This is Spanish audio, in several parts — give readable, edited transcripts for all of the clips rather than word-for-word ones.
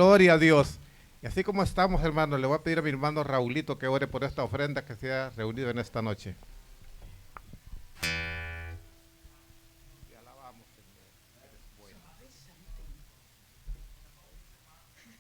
Gloria a Dios. Y así como estamos, hermanos, le voy a pedir a mi hermano Raulito que ore por esta ofrenda que se ha reunido en esta noche. Te alabamos, Señor. Eres bueno. Gracias, Señor. Sí, sí, sí.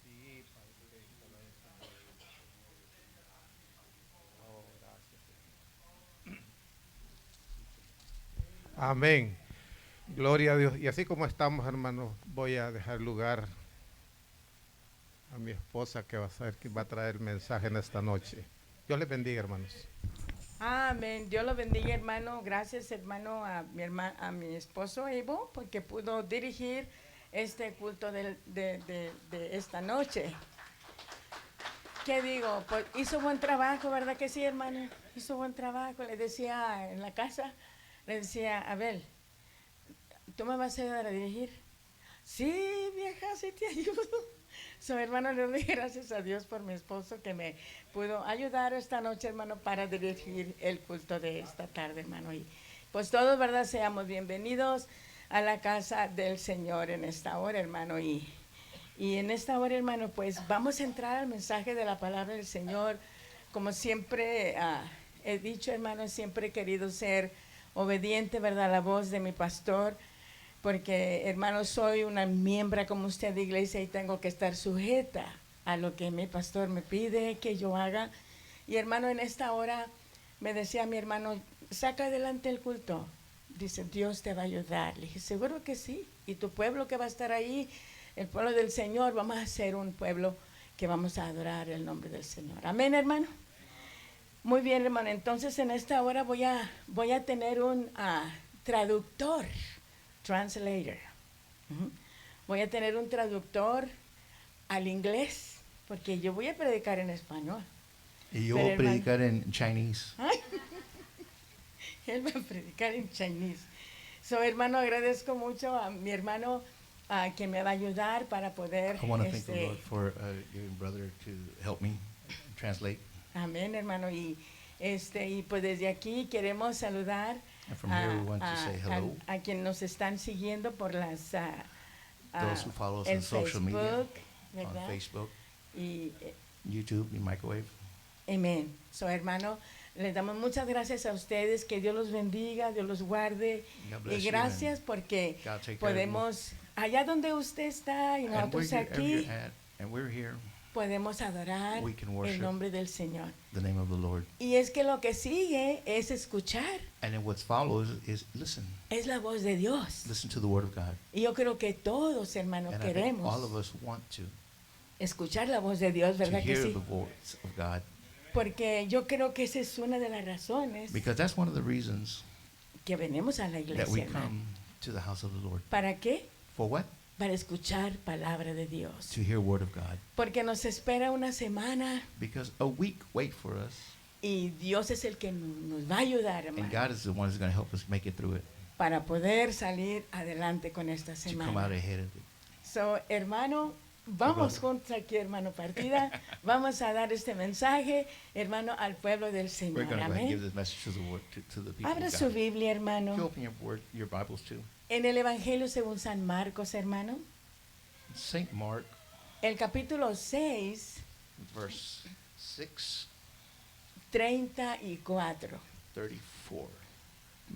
Sí, Padre, te lo Señor. Oh, gracias, Señor. Amén. Gloria a Dios. Y así como estamos, hermanos, voy a dejar lugar a mi esposa que va a ser quien va a traer el mensaje en esta noche. Dios les bendiga, hermanos. Amén. Dios lo bendiga, hermano. Gracias, hermano, a mi esposo Evo, porque pudo dirigir este culto de esta noche. ¿Qué digo? Pues hizo buen trabajo, ¿verdad que sí, hermano? Hizo buen trabajo. Le decía en la casa, le decía, Abel, ¿tú me vas a ayudar a dirigir? Sí, vieja, sí te ayudo. So, hermano, le doy gracias a Dios por mi esposo que me pudo ayudar esta noche, hermano, para dirigir el culto de esta tarde, hermano. Y pues todos, ¿verdad? Seamos bienvenidos a la casa del Señor en esta hora, hermano. Y en esta hora, hermano, pues vamos a entrar al mensaje de la palabra del Señor. Como siempre he dicho, hermano, siempre he querido ser obediente, ¿verdad? A la voz de mi pastor, porque, hermano, soy una miembro como usted de iglesia y tengo que estar sujeta a lo que mi pastor me pide que yo haga. Y, hermano, en esta hora me decía mi hermano, saca adelante el culto. Dice, Dios te va a ayudar. Le dije, seguro que sí. Y tu pueblo que va a estar ahí, el pueblo del Señor, vamos a ser un pueblo que vamos a adorar el nombre del Señor. Amén, hermano. Muy bien, hermano. Entonces, en esta hora voy a tener un traductor, translator. Ujú. Voy a tener un traductor al inglés, porque yo voy a predicar en español. Y yo Pero, voy a hermano, predicar en Chinese. ay, él va a predicar en Chinese. So, hermano, agradezco mucho a mi hermano que me va a ayudar para poder, I want to thank the Lord for your brother to help me translate. amén, hermano. Y pues desde aquí queremos saludar And from here we want to say hello. a quien nos están siguiendo por las Those who follow us el on social media, Facebook, on ¿verdad? Facebook, Y YouTube, y Microwave. amén. So, hermano, les damos muchas gracias a ustedes, que Dios los bendiga, Dios los guarde. God Y bless you gracias and porque God take care of you. podemos, allá donde usted está y And nosotros wherever aquí, you're at, and we're here, podemos adorar we can el worship nombre del Señor. the name of the Lord. Y es que lo que sigue es escuchar, And then what follows is listen. es la voz de Dios. Listen to the word of God. Y yo creo que todos, hermanos, And I think queremos all of us want to escuchar la voz de Dios, ¿verdad que hear sí? the voice of God. Porque yo creo que esa es una de las razones Because that's one of the reasons que venimos a la that we iglesia, hermano. come to the house of the Lord. ¿Para qué? For what? Para escuchar palabra de Dios. To hear word of God. Porque nos espera una semana Because a week wait for us, y Dios es el que nos va a ayudar, and hermano, God is the one who's going to help us make it through it, para poder salir adelante con esta to come out semana. ahead of it. So, hermano, vamos brother. juntos aquí, hermano Partida. Vamos a dar este mensaje, hermano, al pueblo del We're Señor. going to give Amén. this message to the word to the people Abra of su God. Biblia, You hermano, open your Bibles to en el Evangelio según San Marcos, hermano, Saint Mark, el capítulo 6, verse 6, 34. 34.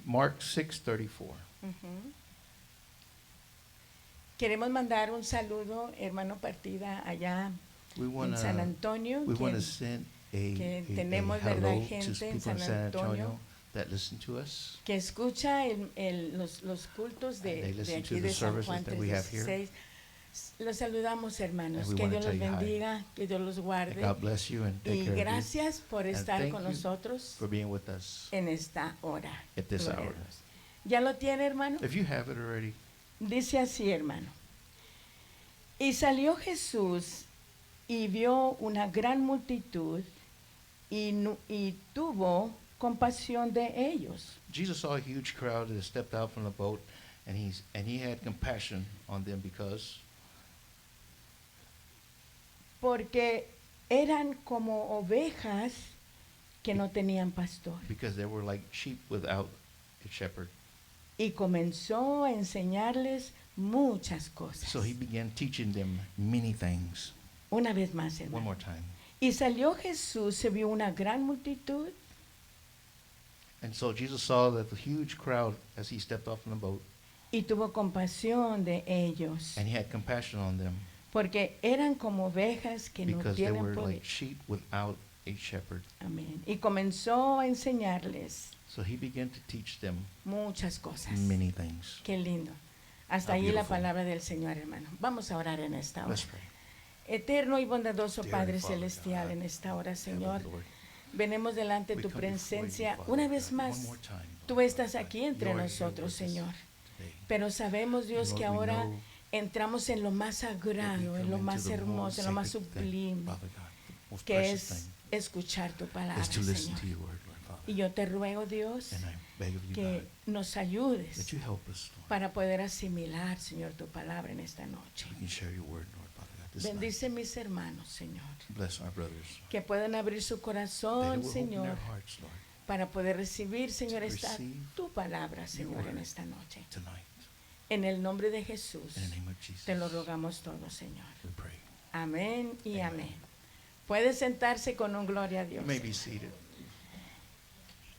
Mark 6:34. Ujú. Queremos mandar un saludo, hermano Partida, allá We en want San to Antonio, we want que, to send que a tenemos, ¿verdad?, hello to gente en people in San San Antonio Antonio that listen to us. que escucha los cultos And they de listen to aquí the de San services Juan that we have here. 3:16. Los saludamos, hermanos. And we Que wanna Dios los tell you hi. bendiga, que Dios los And guarde. God bless you and take Y care of gracias por And estar thank con you nosotros you for being with us en esta hora. at this Gloria a hour. Dios. ¿Ya lo tiene, hermano? If you have it already, Dice así, hermano. Y salió Jesús y vio una gran multitud y tuvo compasión de ellos, Jesus saw a huge crowd that stepped out from the boat, and he had compassion on them porque eran como ovejas que no tenían pastor. because they were like sheep without a shepherd. Y comenzó a enseñarles muchas cosas. So he began teaching them many things. Una vez más, One hermano. more time. Y salió Jesús, se vio una gran multitud And so Jesus saw that the huge crowd as he stepped off from the boat, y tuvo compasión de ellos, and he had compassion on them porque eran como ovejas que no because they tienen were poder. like sheep without a shepherd. Amén. Y comenzó a enseñarles So he began to teach them muchas cosas. many things. Qué lindo. Hasta How ahí la beautiful. palabra del Señor, hermano. Vamos a orar en esta hora. Let's pray. Eterno y bondadoso Dear Padre Father Celestial, God, en esta hora, Heavenly Señor, Lord, venimos delante de we tu come before you, presencia Father una God, vez one más. more time, Tú Lord estás God. aquí entre You are here nosotros, with us Señor. today. Pero sabemos, Dios, Lord, que we ahora know entramos en lo más that we sagrado, en come lo into más the most hermoso, en lo más sacred thing, sublime, Father God, the most que precious es thing escuchar tu palabra, is to listen to Señor. your word, Lord Father. Y yo te ruego, Dios, And I beg of you, que God, nos ayudes that you help us, Lord, para poder asimilar, Señor, tu palabra en esta noche. we can share your word, Lord Father God, this night. Bendice mis hermanos, Señor, Bless our brothers, que puedan abrir su that corazón, it will open Señor, their hearts, Lord, para poder recibir, Señor, to esta receive tu palabra, Señor, en word. esta noche. tonight. En el nombre de Jesús, In the name of Jesus, te lo rogamos todo, Señor. we pray. Amén y Amen. amén. Puede sentarse con un gloria a Dios. You may be seated.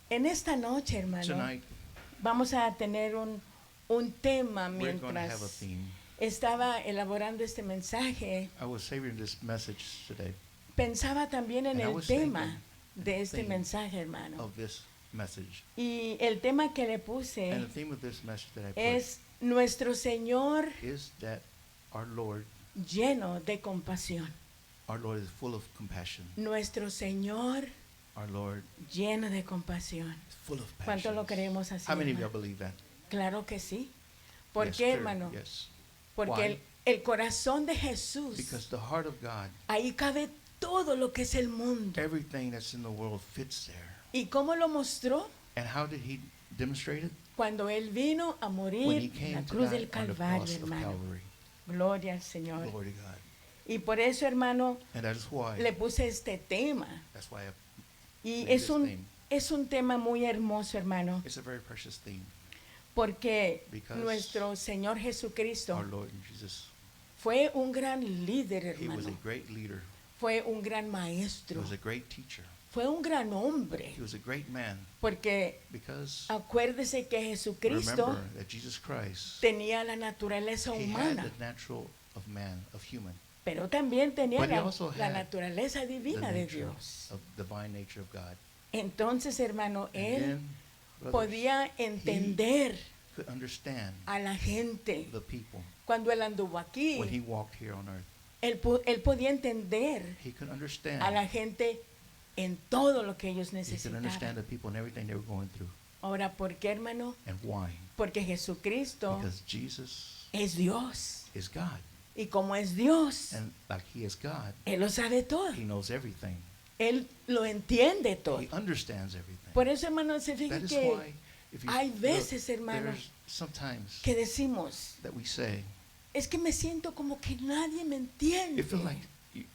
En esta noche, hermano, Tonight, vamos a tener un tema we're going to have a mientras theme. estaba elaborando este mensaje. I was savoring this message today Pensaba también en And I el was tema thinking de este theme mensaje, hermano. of this message. Y el tema que le And puse the theme of this message that I put es nuestro Señor is that our Lord lleno de compasión. is full of compassion. Nuestro Señor Our Lord lleno de compasión. is full of ¿Cuánto passion. lo creemos así, How many of you hermano? believe that? Claro que sí. ¿Por Yes, qué, clear. hermano? Yes. Porque Why? el corazón de Jesús, Because the heart of God, ahí cabe todo lo que es el mundo. everything that's in the world fits there. ¿Y cómo lo mostró? And how did he demonstrate it? Cuando Él vino a When he morir en came la to cruz die del on the Calvario, cross of hermano. Calvary. Gloria al Señor. Glory to God. Y por eso, hermano, And that is why, le puse este tema. that's why Y made es this un, theme. es un tema muy hermoso, hermano, It's a very precious theme. porque Because nuestro Señor Jesucristo Our Lord Jesus, fue un gran líder, he was a hermano. great leader. Fue un gran He maestro. was a great teacher. Fue un gran hombre. He was a great man. Porque Because acuérdese que Jesucristo remember that Jesus Christ, tenía la naturaleza he had humana, the natural of man, of human, pero también tenía But he la, also la had naturaleza the divina de nature Dios. of divine nature of God. Entonces, hermano, And él then, brothers, podía entender could understand a la gente. the people Cuando él anduvo aquí, when he walked here on earth. él podía entender He could understand. a la gente en todo lo que ellos He could understand necesitaban. the people and everything they were going through. Ahora, ¿por qué, hermano? And why? Porque Jesucristo Because Jesus es Dios. is God. Y como es Dios, And like he is God, Él lo sabe todo. he knows everything. Él lo entiende todo. He understands everything. Por eso, hermano, se That fija is que why, if you hay look, veces, hermano, there's sometimes que decimos, that we say, es que me siento como que nadie me entiende. it feels like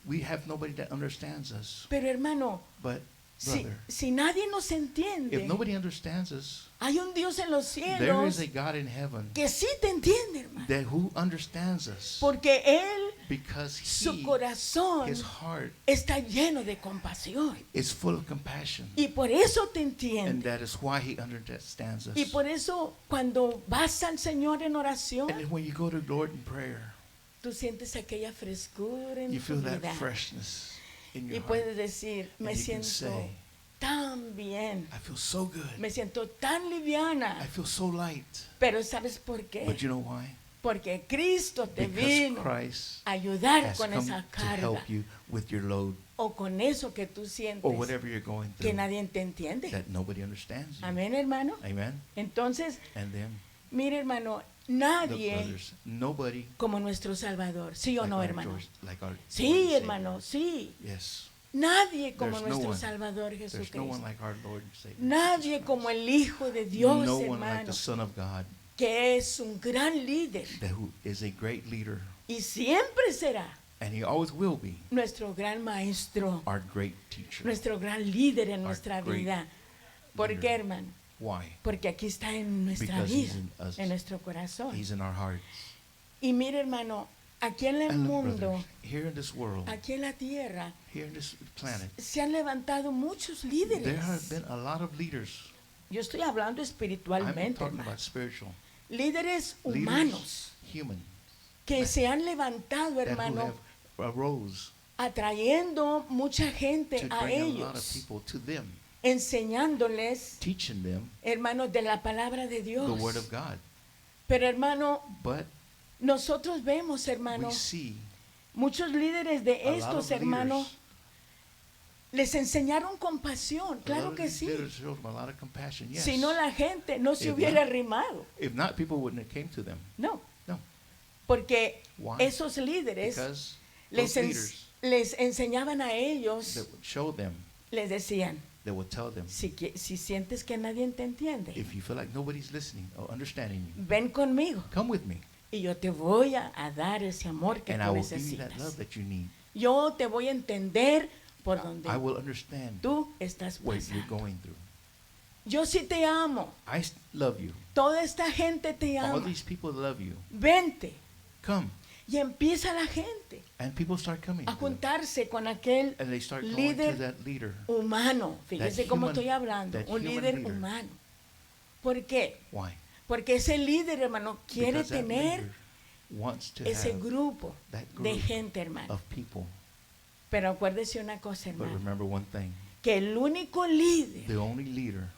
we have nobody that understands us. Pero, hermano, But, si, brother, si nadie nos if entiende, nobody understands us, hay un Dios en los there cielos is a God in heaven que sí te entiende, hermano. that who understands us, Porque Él, because su corazón his heart está lleno de compasión. is full of compassion. Y por eso te And entiende. that is why he understands us. Y por eso cuando vas al Señor en oración, And then when you go to the Lord in prayer, tú sientes aquella frescura en you tu feel that vida. freshness in Y your heart. puedes decir, me And you can siento say, tan bien, I feel so good. me siento tan liviana. I feel so light. Pero ¿sabes por qué? But you know why? Porque Cristo te Because vino Christ a ayudar has con come esa to carga help you with your load o con eso que tú sientes or whatever you're going que through nadie te entiende. that nobody understands you. Amén, hermano. Amen. Entonces, And then mire, hermano, the nadie brothers. Nobody como nuestro Salvador. ¿Sí o like no, our hermano? George- like our Lord and Sí, Savior. hermano, sí. Yes. Nadie como There's no nuestro one. Salvador There's no Jesucristo. one like our Lord and Savior. Nadie Jesus como Christ. el Hijo de Dios, No one like hermano, the Son of God, que es un gran líder that who is a great leader, y siempre será and he always will be nuestro gran maestro, our great teacher. nuestro gran líder en Our nuestra great vida. ¿Por leader. qué, hermano? Why? Porque aquí está en nuestra Because vida, he's in us. en nuestro corazón. He's in our hearts. Y mire, hermano, aquí en el And look, mundo, brothers, here in this world, aquí en la tierra, here in this planet, se han levantado muchos there líderes. have been a lot of leaders. Yo estoy hablando I'm espiritualmente, talking hermano. about spiritual Líderes leaders, humanos human, que se han levantado, that who hermano, have arose atrayendo mucha gente to a bring a lot of ellos, people to them, enseñándoles, teaching them hermanos, de la palabra de the Word Dios. of God. Pero, hermano, But nosotros vemos, hermano, we see muchos líderes de a lot estos of hermanos leaders, les enseñaron compasión, a lot claro of que these sí. leaders showed them a lot of compassion. Yes. Si no, la gente no se If hubiera not- arrimado. If not, people wouldn't have came to them. No, No. porque Why? esos líderes Because les, those leaders les enseñaban a ellos, that would show them, les decían, that would tell them, si sientes que nadie te entiende, if you feel like nobody's listening or understanding you, ven conmigo come with me, y yo te voy a dar ese amor que and I tú will give you that necesitas. love that you need. Yo te voy a entender por donde I will understand tú estás what you're pasando. going through. Yo sí te amo. Love you. Toda esta gente te All ama. these people love you. Vente. Come. Y empieza la gente And people start coming. a to them. juntarse con aquel And they start going líder to that leader. humano. Fíjese cómo human- estoy hablando. that Un human líder leader. humano. ¿Por qué? Why? Porque ese líder, hermano, quiere Because that tener leader wants to ese have grupo that de group gente, hermano. of people. Pero acuérdese una cosa, But hermano. remember one thing. Que el único líder The only leader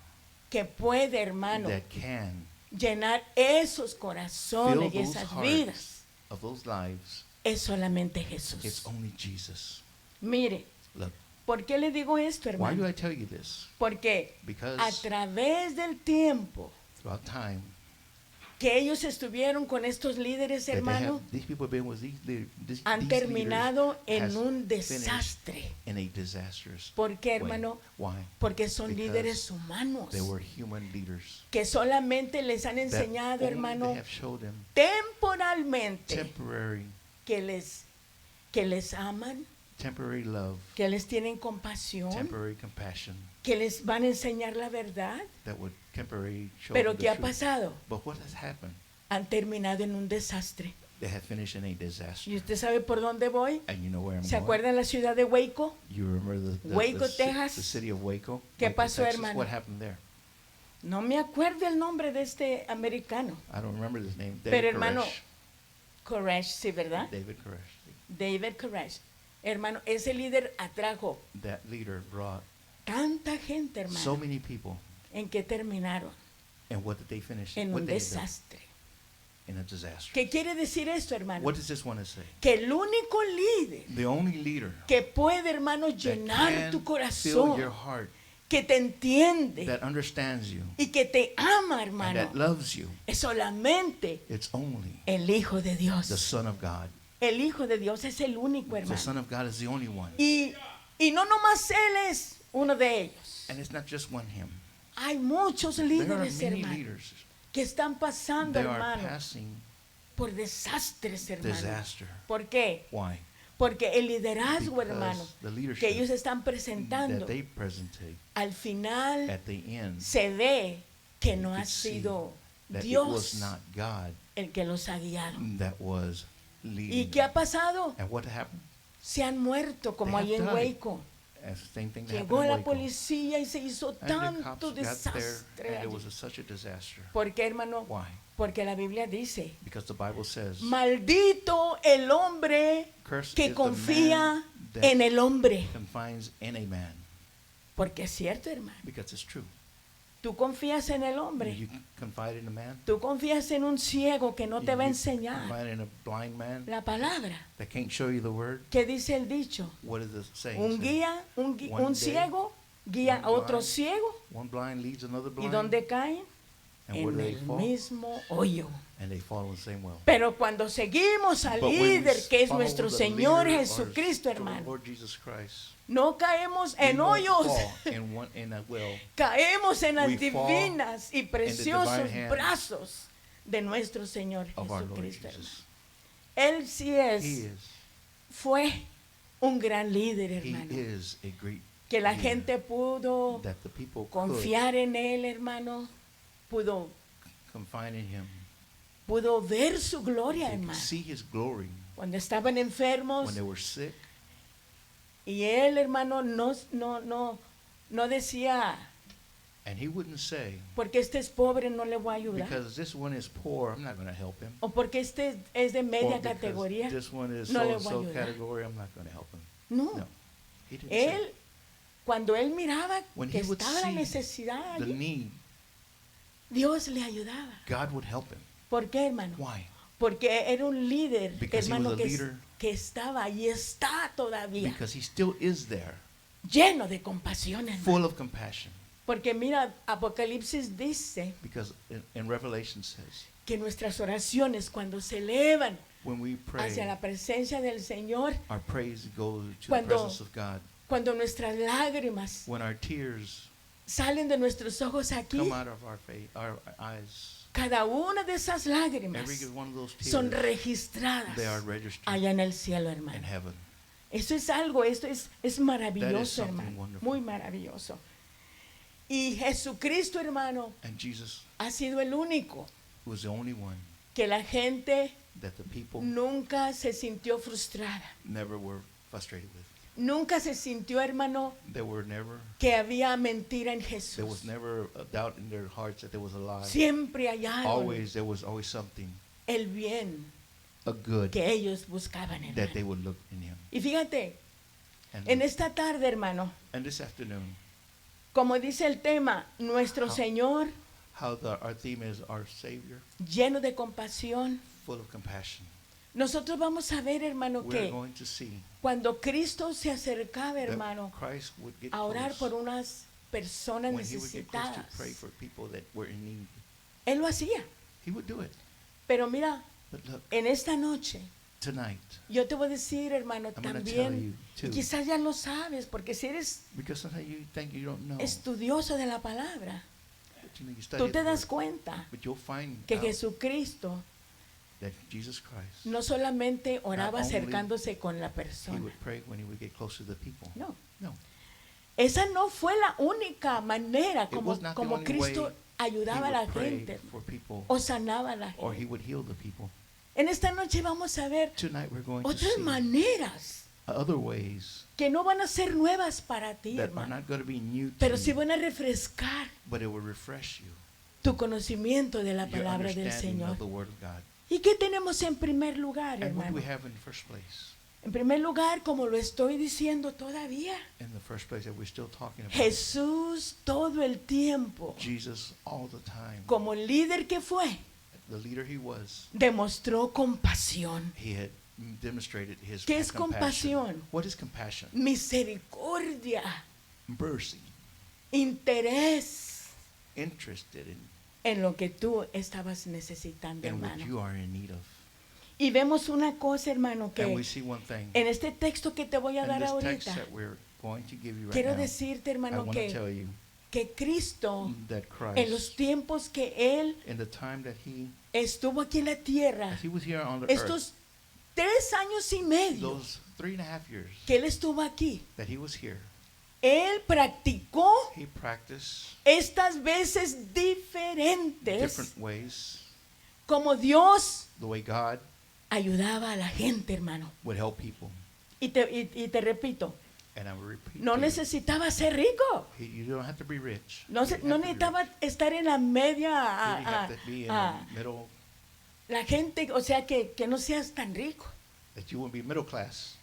que puede, hermano, that can llenar esos fill corazones y those esas hearts vidas of those lives, es solamente it's Jesús. only Jesus. Mire, Look, ¿por qué le digo esto, why do hermano? I tell you this? Porque Because a través del tiempo throughout time, que ellos estuvieron con estos líderes, that they hermano, have, these people have been with these han leaders terminado has en un finished desastre. in a disastrous ¿Por qué, way. hermano? Why? Porque son Because líderes humanos They were human leaders. que solamente les han That enseñado, only hermano, they have showed them temporalmente temporary que les aman, love, que les tienen compasión, temporary compassion que les van a enseñar la verdad. that would temporarily show Pero them ¿qué the ha truth. pasado? But what has happened? Han terminado en un desastre. They have finished in a disaster. ¿Y usted sabe por dónde voy? And you know where I'm ¿Se going? acuerdan la ciudad de Waco? You remember Waco, the Texas? city of Waco? ¿Qué Waco, pasó, Texas? hermano? What happened there? No me acuerdo el nombre de este americano. I don't remember his name. David Pero, hermano, Koresh. Koresh, sí, ¿verdad? David Koresh. David Koresh. Hermano, ese líder atrajo That leader brought tanta gente, hermano. so many people. ¿En qué terminaron? And what did they finish? En What un they did? desastre. In a disaster. ¿Qué quiere decir esto, hermano? What does this want to say? Que el único líder The only leader que puede, hermano, that llenar can tu fill corazón, your heart, que te entiende that understands you, y que te ama, and hermano, that loves you, es solamente it's only el Hijo de the Dios. Son of God. El Hijo de Dios es el único, The hermano. Son of God is the only one. Y no nomás Él es uno de ellos. And it's not just one him. Hay muchos There are líderes, many hermano, leaders. que están pasando, They are hermano, passing por desastres, hermano. disaster. ¿Por qué? Why? Porque el liderazgo, Because hermano, the leadership que ellos están presentando, that they presentate al final at the end, se ve que no you ha could see sido that it Dios was not God el que los ha guiado. that was ¿Y leading. qué ha pasado? And what happened? Se han muerto, como They allí en have died. Waco. As the same thing that Llegó happened in la Waco. policía y se hizo And the tanto cops got there, desastre and it allí. was such a disaster. ¿Por qué, hermano? Why? Porque la Biblia dice, Because the Bible says, maldito el hombre "Cursed que is the confía man that en el hombre. confines in a man." Porque es cierto, hermano. Because it's true. Tú confías en el hombre. You confide in a man. Tú confías en un ciego que no te va a You enseñar confide in a blind man la palabra. that can't show you the word. ¿Qué dice el dicho? What is the saying? Un Say, guía, One un day, ciego guía one a otro blind ciego. One blind leads another ¿Y blind. dónde caen? And where en do they el fall? mismo hoyo. And they fall in the same well. Pero cuando seguimos al But when we líder que es follow nuestro the Señor leader, Jesucristo, our hermano, Lord Jesus Christ, no caemos we en won't hoyos, fall in a well. caemos en las We fall divinas y preciosos divine hands brazos de nuestro Señor Of our Lord Jesucristo, hermano. Jesus. Él sí He es, is. fue un gran líder, He hermano, is a great que la leader gente pudo that the people could confiar en él, hermano, pudo confide in him. ver su gloria, They could hermano. see his glory Cuando estaban enfermos when they were sick. y él, hermano, no decía, And he wouldn't say, porque este es pobre, no le voy a ayudar. because this one is poor, I'm not going to help him. O porque este es de Or media because categoría, this one is no le voy a so-and-so ayudar. category, I'm not going to help him. No. No. He didn't Él, say. cuando él miraba When que he would estaba la see necesidad the allí, need, Dios le ayudaba. God would help him. ¿Por qué, hermano? Why? Porque era un líder, Because he hermano, was a leader. que estaba y está todavía Because he still is there, lleno de compasión, hermano. full of compassion. Porque mira, Apocalipsis dice Because in Revelation says, que nuestras oraciones cuando se elevan when we pray, hacia la presencia del Señor, our praise goes to the Cuando- presence of God. cuando nuestras lágrimas When our tears salen de nuestros ojos aquí, come out of our eyes, cada una de esas lágrimas every one of those son tears, registradas they are registered allá en el cielo, in hermano. heaven. Eso es algo, esto es maravilloso, something hermano, wonderful. muy maravilloso. Y Jesucristo, hermano, And Jesus ha sido el único was the only one que la gente that the people nunca se sintió frustrada. never were frustrated with. Nunca se sintió, hermano, There were never, que había mentira en there Jesús. was never a doubt in their hearts that there was a lie. Siempre hallaron Always, there was always something, el bien a good, que ellos buscaban, that they hermano. would look in him. Y fíjate, And, en esta tarde, hermano, and this afternoon, como dice el tema, nuestro How- Señor, how our theme is our Savior, lleno de compasión. full of compassion. Nosotros vamos a ver, hermano, We're que going to see cuando Cristo se acercaba, that hermano, Christ would get a orar close por unas personas when he would get close to necesitadas, pray for people that were in need. Él lo hacía. He would do it. Pero mira, But look, en esta noche, tonight, yo te voy a decir, hermano, I'm gonna tell también, you y too, quizás ya lo sabes, porque si eres because sometimes you think you don't know, estudioso de la palabra, but you know, you study tú te the das word, cuenta but you'll find que out Jesucristo that Jesus Christ, no solamente oraba Not only acercándose con la he persona. would pray when he would get close to the people. No. No. Esa no fue la única manera It como, was not the como only Cristo way ayudaba a he la would pray gente for people, o sanaba a la or he gente. would heal the people. En esta noche vamos a ver Tonight we're going to otras see maneras other ways que no van a ser nuevas para ti, that are hermano, not going to be new to pero sí you, van a refrescar but it will refresh you, tu conocimiento de la your palabra del understanding Señor. of the Word of God. ¿Y qué tenemos en primer lugar, And what do hermano? we have in the first place? En primer lugar, como lo estoy diciendo todavía, In the first place that we're still talking about, Jesús todo el tiempo, Jesus all the time, como líder que fue, the leader he was, demostró compasión, he had demonstrated his ¿Qué es compassion. compasión? What is compassion? misericordia, Mercy, interés interested en lo que tú estabas necesitando, in what hermano. you are in need of. Y vemos una cosa, hermano, And we que see one thing. en este texto que te voy a In dar this text ahorita, that we're going to give you right quiero now, decirte, I hermano, want to tell you que Cristo, that en los Christ, tiempos que Él in the time that he estuvo aquí en la tierra, as he was here on the earth, estos 3 años y medio those 3.5 years que Él estuvo aquí, that he was here, Él practicó he practiced estas veces diferentes different ways, como Dios the way God ayudaba a la gente, hermano. would help people. Y te repito, And I will repeat, no to you, necesitaba ser rico. you don't have to be rich. No, You don't no have to be necesitaba rich. estar en la media You didn't have to be in the Ah, middle, la gente, o sea, que no seas tan rico. that you wouldn't be middle class.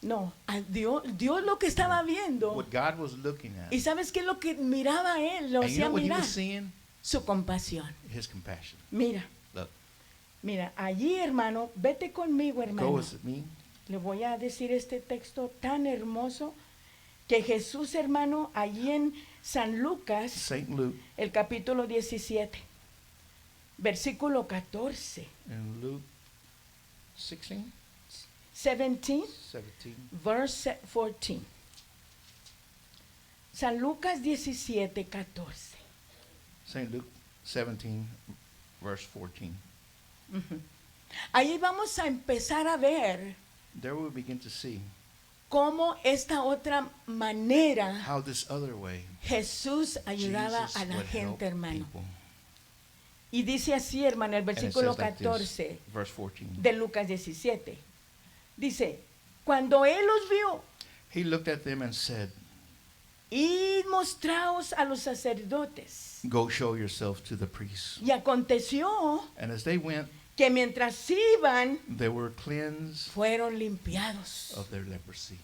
No, a Dios lo que estaba viendo. What God was looking at. ¿Y sabes qué es lo que miraba él? Lo And you hacía know what he mirar. was seeing? Su compasión. His compassion. Mira, Look, mira, allí, hermano, vete conmigo, go hermano. with me. Le voy a decir este texto tan hermoso que Jesús, hermano, allí en San Lucas, St. Luke, el capítulo 17. versículo 14, In Luke 16, 17, 17. verse 14. San Lucas 17, 14. St. Luke 17, verse 14. Ahí vamos a empezar a ver There we begin to see cómo esta otra manera how this other way Jesús ayudaba Jesus a la would help gente, hermano. people. Y dice así, hermano, el And it versículo says like this, 14 verse 14. de Lucas 17. Dice, cuando él los vio, He looked at them and said, id mostraos a los sacerdotes. go show yourself to the priests. Y aconteció And as they went, que mientras iban, they were cleansed fueron limpiados. of their leprosy.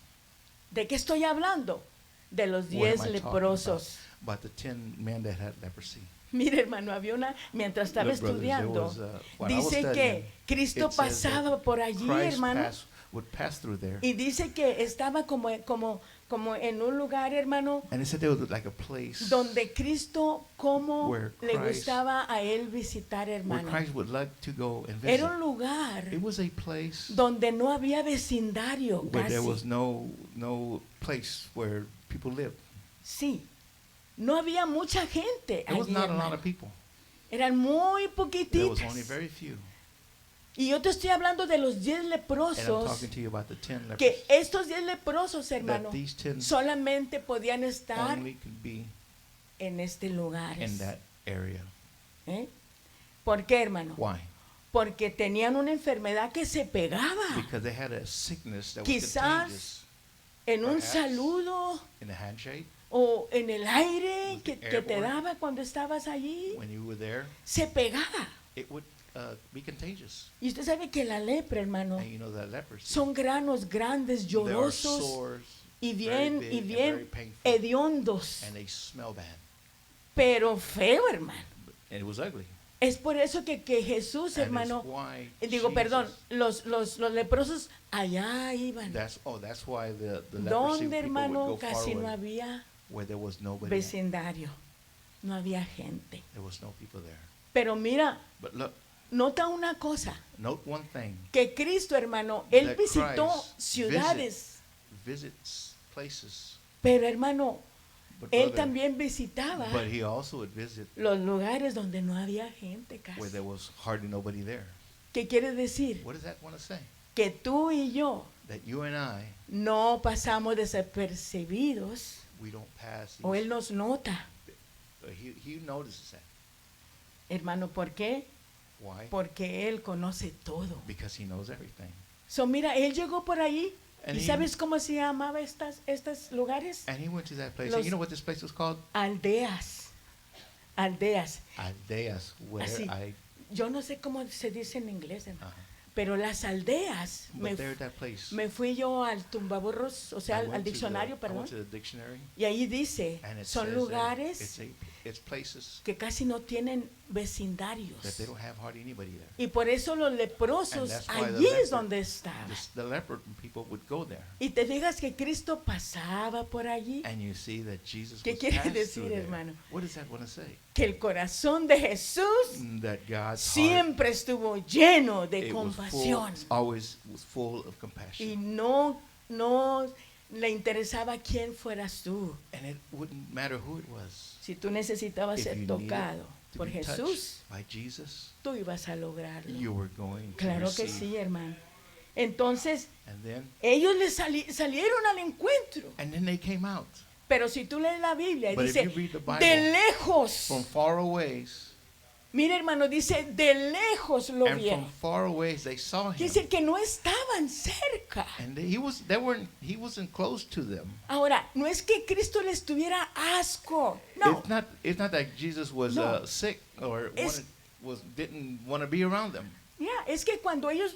¿De qué estoy hablando? De los What am 10 I talking leprosos. about the 10 men that had leprosy. Mire, hermano, había una, mientras estaba Look, brothers, there estudiando, was, when I was dice studying, que Cristo it says that pasaba por allí, Christ hermano, would pass through there. y dice que estaba como en un lugar, hermano, And it said there was like a place donde Cristo, como Where le Christ- gustaba a él visitar, where hermano. Christ would like to go and visit. Era un lugar It was a place donde no había vecindario, where there was casi. no place where people lived. Sí, no había mucha gente There was allí, not a lot hermano. of people. Eran muy There was poquititas. only very few. Y yo te estoy hablando de los 10 And I'm leprosos, talking to you about the 10 lepers. que estos 10 leprosos, hermano, That these 10 solamente podían estar only could be en este lugar. in that area. ¿Eh? ¿Por qué, hermano? Why? Porque tenían una enfermedad que se pegaba Because they had a sickness that was Quizás contagious. en un Perhaps. saludo In a handshake, o en el aire With que the te airborne. daba cuando estabas allí. when you were there, Se pegaba. it would be contagious. Y usted sabe que la lepra, hermano, And you know that leprosy. son granos grandes, There are llorosos sores, y very bien, big y and bien very painful, hediondos, and they smell bad. pero feo, hermano. And it was ugly. Es por eso que Jesús, And hermano, it's why digo, perdón, Jesus- los leprosos allá iban. that's why the leprosy Donde, people hermano, would go far casi no away, había where there was nobody, vecindario, no había gente. there was no people there. Pero mira, But look, nota una cosa, note one thing. que Cristo, hermano, él That visitó Christ ciudades, visits places, pero hermano, but, él brother, también visitaba but he also would visit los lugares donde no había gente where casi. there was hardly nobody there. ¿Qué quiere decir? What does that want to say? Que tú y yo That you and I, no pasamos desapercibidos, we don't pass. o él nos nota. He notices that. Hermano, ¿por qué? Why? Porque él conoce todo. Because he knows everything. So, mira, él llegó por ahí. And ¿Y he- sabes cómo se llamaba estos lugares? And he went to that place. Los- And you know what this place was called? Aldeas. Aldeas. Aldeas, where Así. Yo no sé cómo se dice en inglés, hermano. Pero las aldeas, But there, that place. me fui yo al tumbaburros, o sea, I went al to diccionario, I perdón. went to the dictionary, Y ahí dice, and it son says lugares it's places que casi no tienen vecindarios. that they don't have hardly anybody there. Y por eso los And leprosos, that's why the allí es leper- donde estaban. The leper people would go there. Y te fijas que Cristo pasaba por allí. And you see that Jesus ¿Qué was quiere passed decir, through there. hermano? What does that want to say? Que el corazón de Jesús That God's heart, siempre estuvo lleno de it was compasión. always was full of Y compassion. no le interesaba quién fueras tú. And it wouldn't matter who it was. Si tú necesitabas If ser you needed tocado to por be touched Jesús, by Jesus, tú ibas a lograrlo. you were going to Claro que receive. sí, hermano. Entonces, And then, ellos salieron al encuentro. they came out. Pero si tú lees la Biblia, But if dice, you read the Bible, de lejos. From far away, Mira, hermano, dice, de lejos lo and vieron. from far away they saw him. Quiere decir que no estaban cerca. And he wasn't close to them. Ahora, no es que Cristo les tuviera asco. No. It's not that Jesus was No. sick or Es- didn't want to be around them. Ya, es que cuando ellos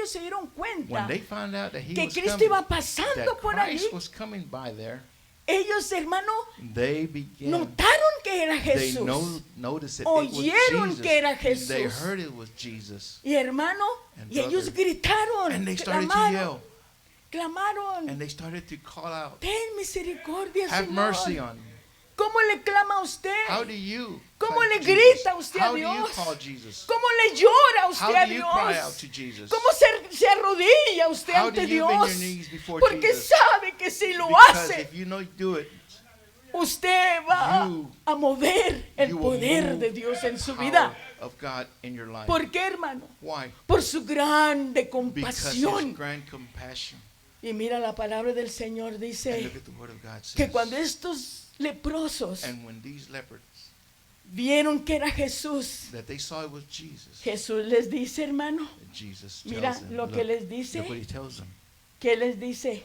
se dieron When cuenta they found out that he que was Cristo coming, iba pasando that por allí, Christ was coming by there, ellos, hermano, they began. notaron que era They Jesús. noticed it. Oyeron It was que era Jesus. They Jesús. heard it was Jesus, Y hermano, And y ellos brother, gritaron, and they started to clamaron, yell, clamaron, and they started to call out, ten misericordia, "Have mercy Señor. on me! ¿Cómo le clama a usted? How do you ¿Cómo call le Jesus? grita usted a How do you Dios? call Jesus? ¿Cómo le llora usted How a do you cry out Dios? to Jesus? ¿Cómo se arrodilla usted How ante do you bend your Dios? knees before Porque Jesus? sabe que si lo Because hace, if you know you do it, usted va you- a mover el you will poder move de Dios en su power vida. of God in your life. ¿Por qué, hermano? Why? Por su grande Because His compasión. grand compassion. Y mira, la palabra del Señor And dice look at the word of God que says. cuando estos leprosos And when these leopards, vieron que era Jesús, that they saw it was Jesus, Jesús les dice, hermano, Jesus mira tells them, lo que look, les dice. look what He tells them. ¿Qué les dice?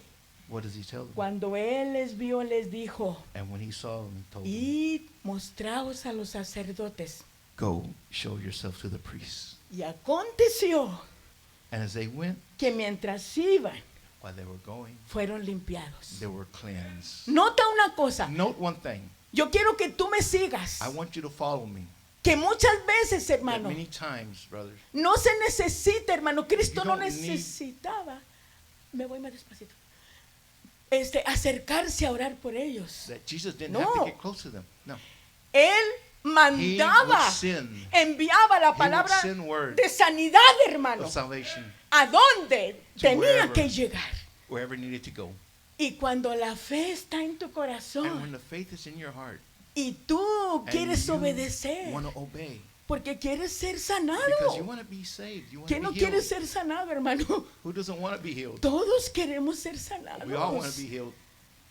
What does He tell them? Cuando Él les vio, les dijo, And when He saw them, He told them, id, mostraos a los sacerdotes. go show yourself to the priests. Y aconteció And as they went, que mientras iban, while they were going, fueron limpiados. they were cleansed. Nota una cosa, Note one thing. yo quiero que tú me sigas, I want you to follow me. que muchas veces, That hermano, many times, brothers, no se necesita, hermano, Cristo You no don't need- necesitaba, me voy más despacito, acercarse a orar por ellos. that Jesus didn't No. have to get close to them. No. Él He mandaba, would send enviaba la would palabra send word de sanidad, hermano, of salvation a donde to tenía wherever. que llegar. wherever it needed to go. Y cuando la fe está en tu And when corazón the faith is in your heart, y tú and quieres you obedecer, want to obey, porque quieres ser because you sanado. want to be saved, you want ¿Quién to no be quiere healed. ser sanado, hermano? Who doesn't want to be healed? Todos queremos ser We all want sanados. to be healed.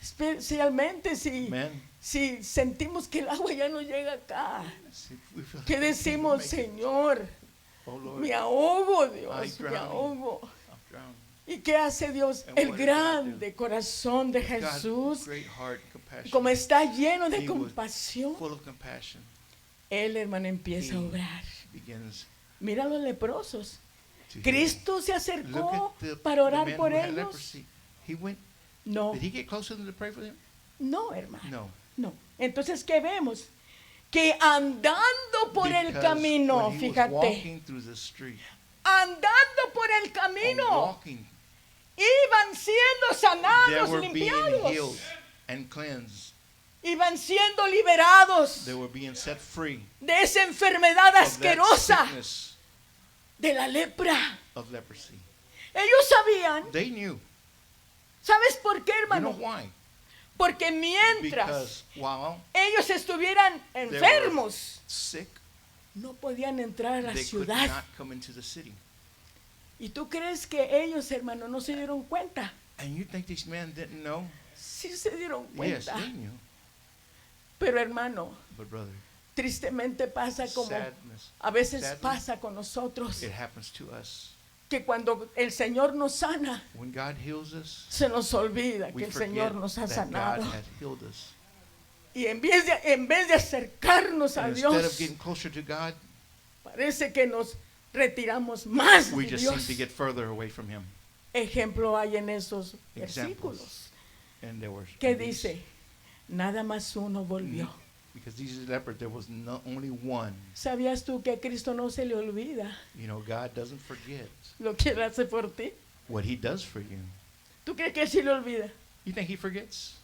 Especialmente si, Amen. si sentimos que el agua ya no llega acá. See, we feel ¿Qué like we can't decimos, make it. Señor? Oh Lord, Me ahogo, I'm Dios, me drowning. ahogo. I'm drowning. ¿Y qué hace Dios? And El what does God grande corazón de God's Jesús, great heart and compassion, como está lleno de He was compasión, full of compassion, Él, hermano, empieza a He obrar. begins Mira a los leprosos. to heal. Cristo se Look acercó at the para orar man por who had ellos. leprosy. He went. No, Did he get close to them to pray for them? no, hermano. No. No. Entonces, ¿qué vemos? Que andando por el Because camino, when he was fíjate, walking through the street, andando por el on camino, walking, iban siendo they sanados, were being limpiados, healed and cleansed. iban siendo liberados They were being set free de esa enfermedad of that asquerosa sickness de la lepra. of leprosy. Ellos sabían, They knew. ¿sabes por qué, You know hermano? why? Porque mientras Because while ellos estuvieran enfermos, sick, no podían entrar a la they could ciudad. not come into the city. ¿Y tú crees que ellos, hermano, no se dieron cuenta? And you think these men didn't know? Sí se dieron Yes, cuenta. they knew. Pero, hermano, But brother, tristemente pasa como sadness, a veces sadly, pasa con nosotros, it happens to us. que cuando el Señor nos sana, When God heals us, se nos olvida we que el forget Señor nos ha that sanado. God had healed us. Y en vez de acercarnos a And instead of Dios, getting closer to God, parece que nos retiramos más we de just seem Dios. to get further away from Him. Ejemplo hay en esos Examples. versículos. And there were ¿Qué these- dice? Nada más uno volvió. Because these lepers, there was no, only one. ¿Sabías tú que a Cristo no se le olvida You know, God doesn't forget lo que Él hace por ti? what He does for you. ¿Tú crees que Él sí le olvida? You think He forgets?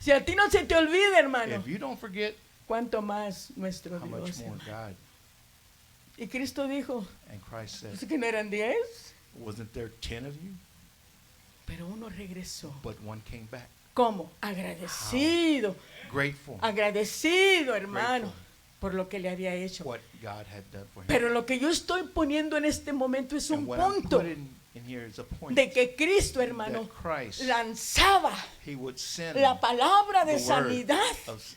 Si a ti no se te olvida, hermano, If you don't forget, ¿cuánto más nuestro how much Dios? more hermano? God? Y Cristo dijo, And Christ said, ¿es que no eran 10? wasn't there 10 of you? Pero uno regresó. But one came back. ¿Cómo? Agradecido, Grateful agradecido, hermano, Grateful. por lo que le había hecho. what God had done for him. Pero lo que yo estoy poniendo en este momento es un And what I'm punto putting in here is a point de que Cristo, hermano, that Christ, lanzaba He would send la palabra de the word sanidad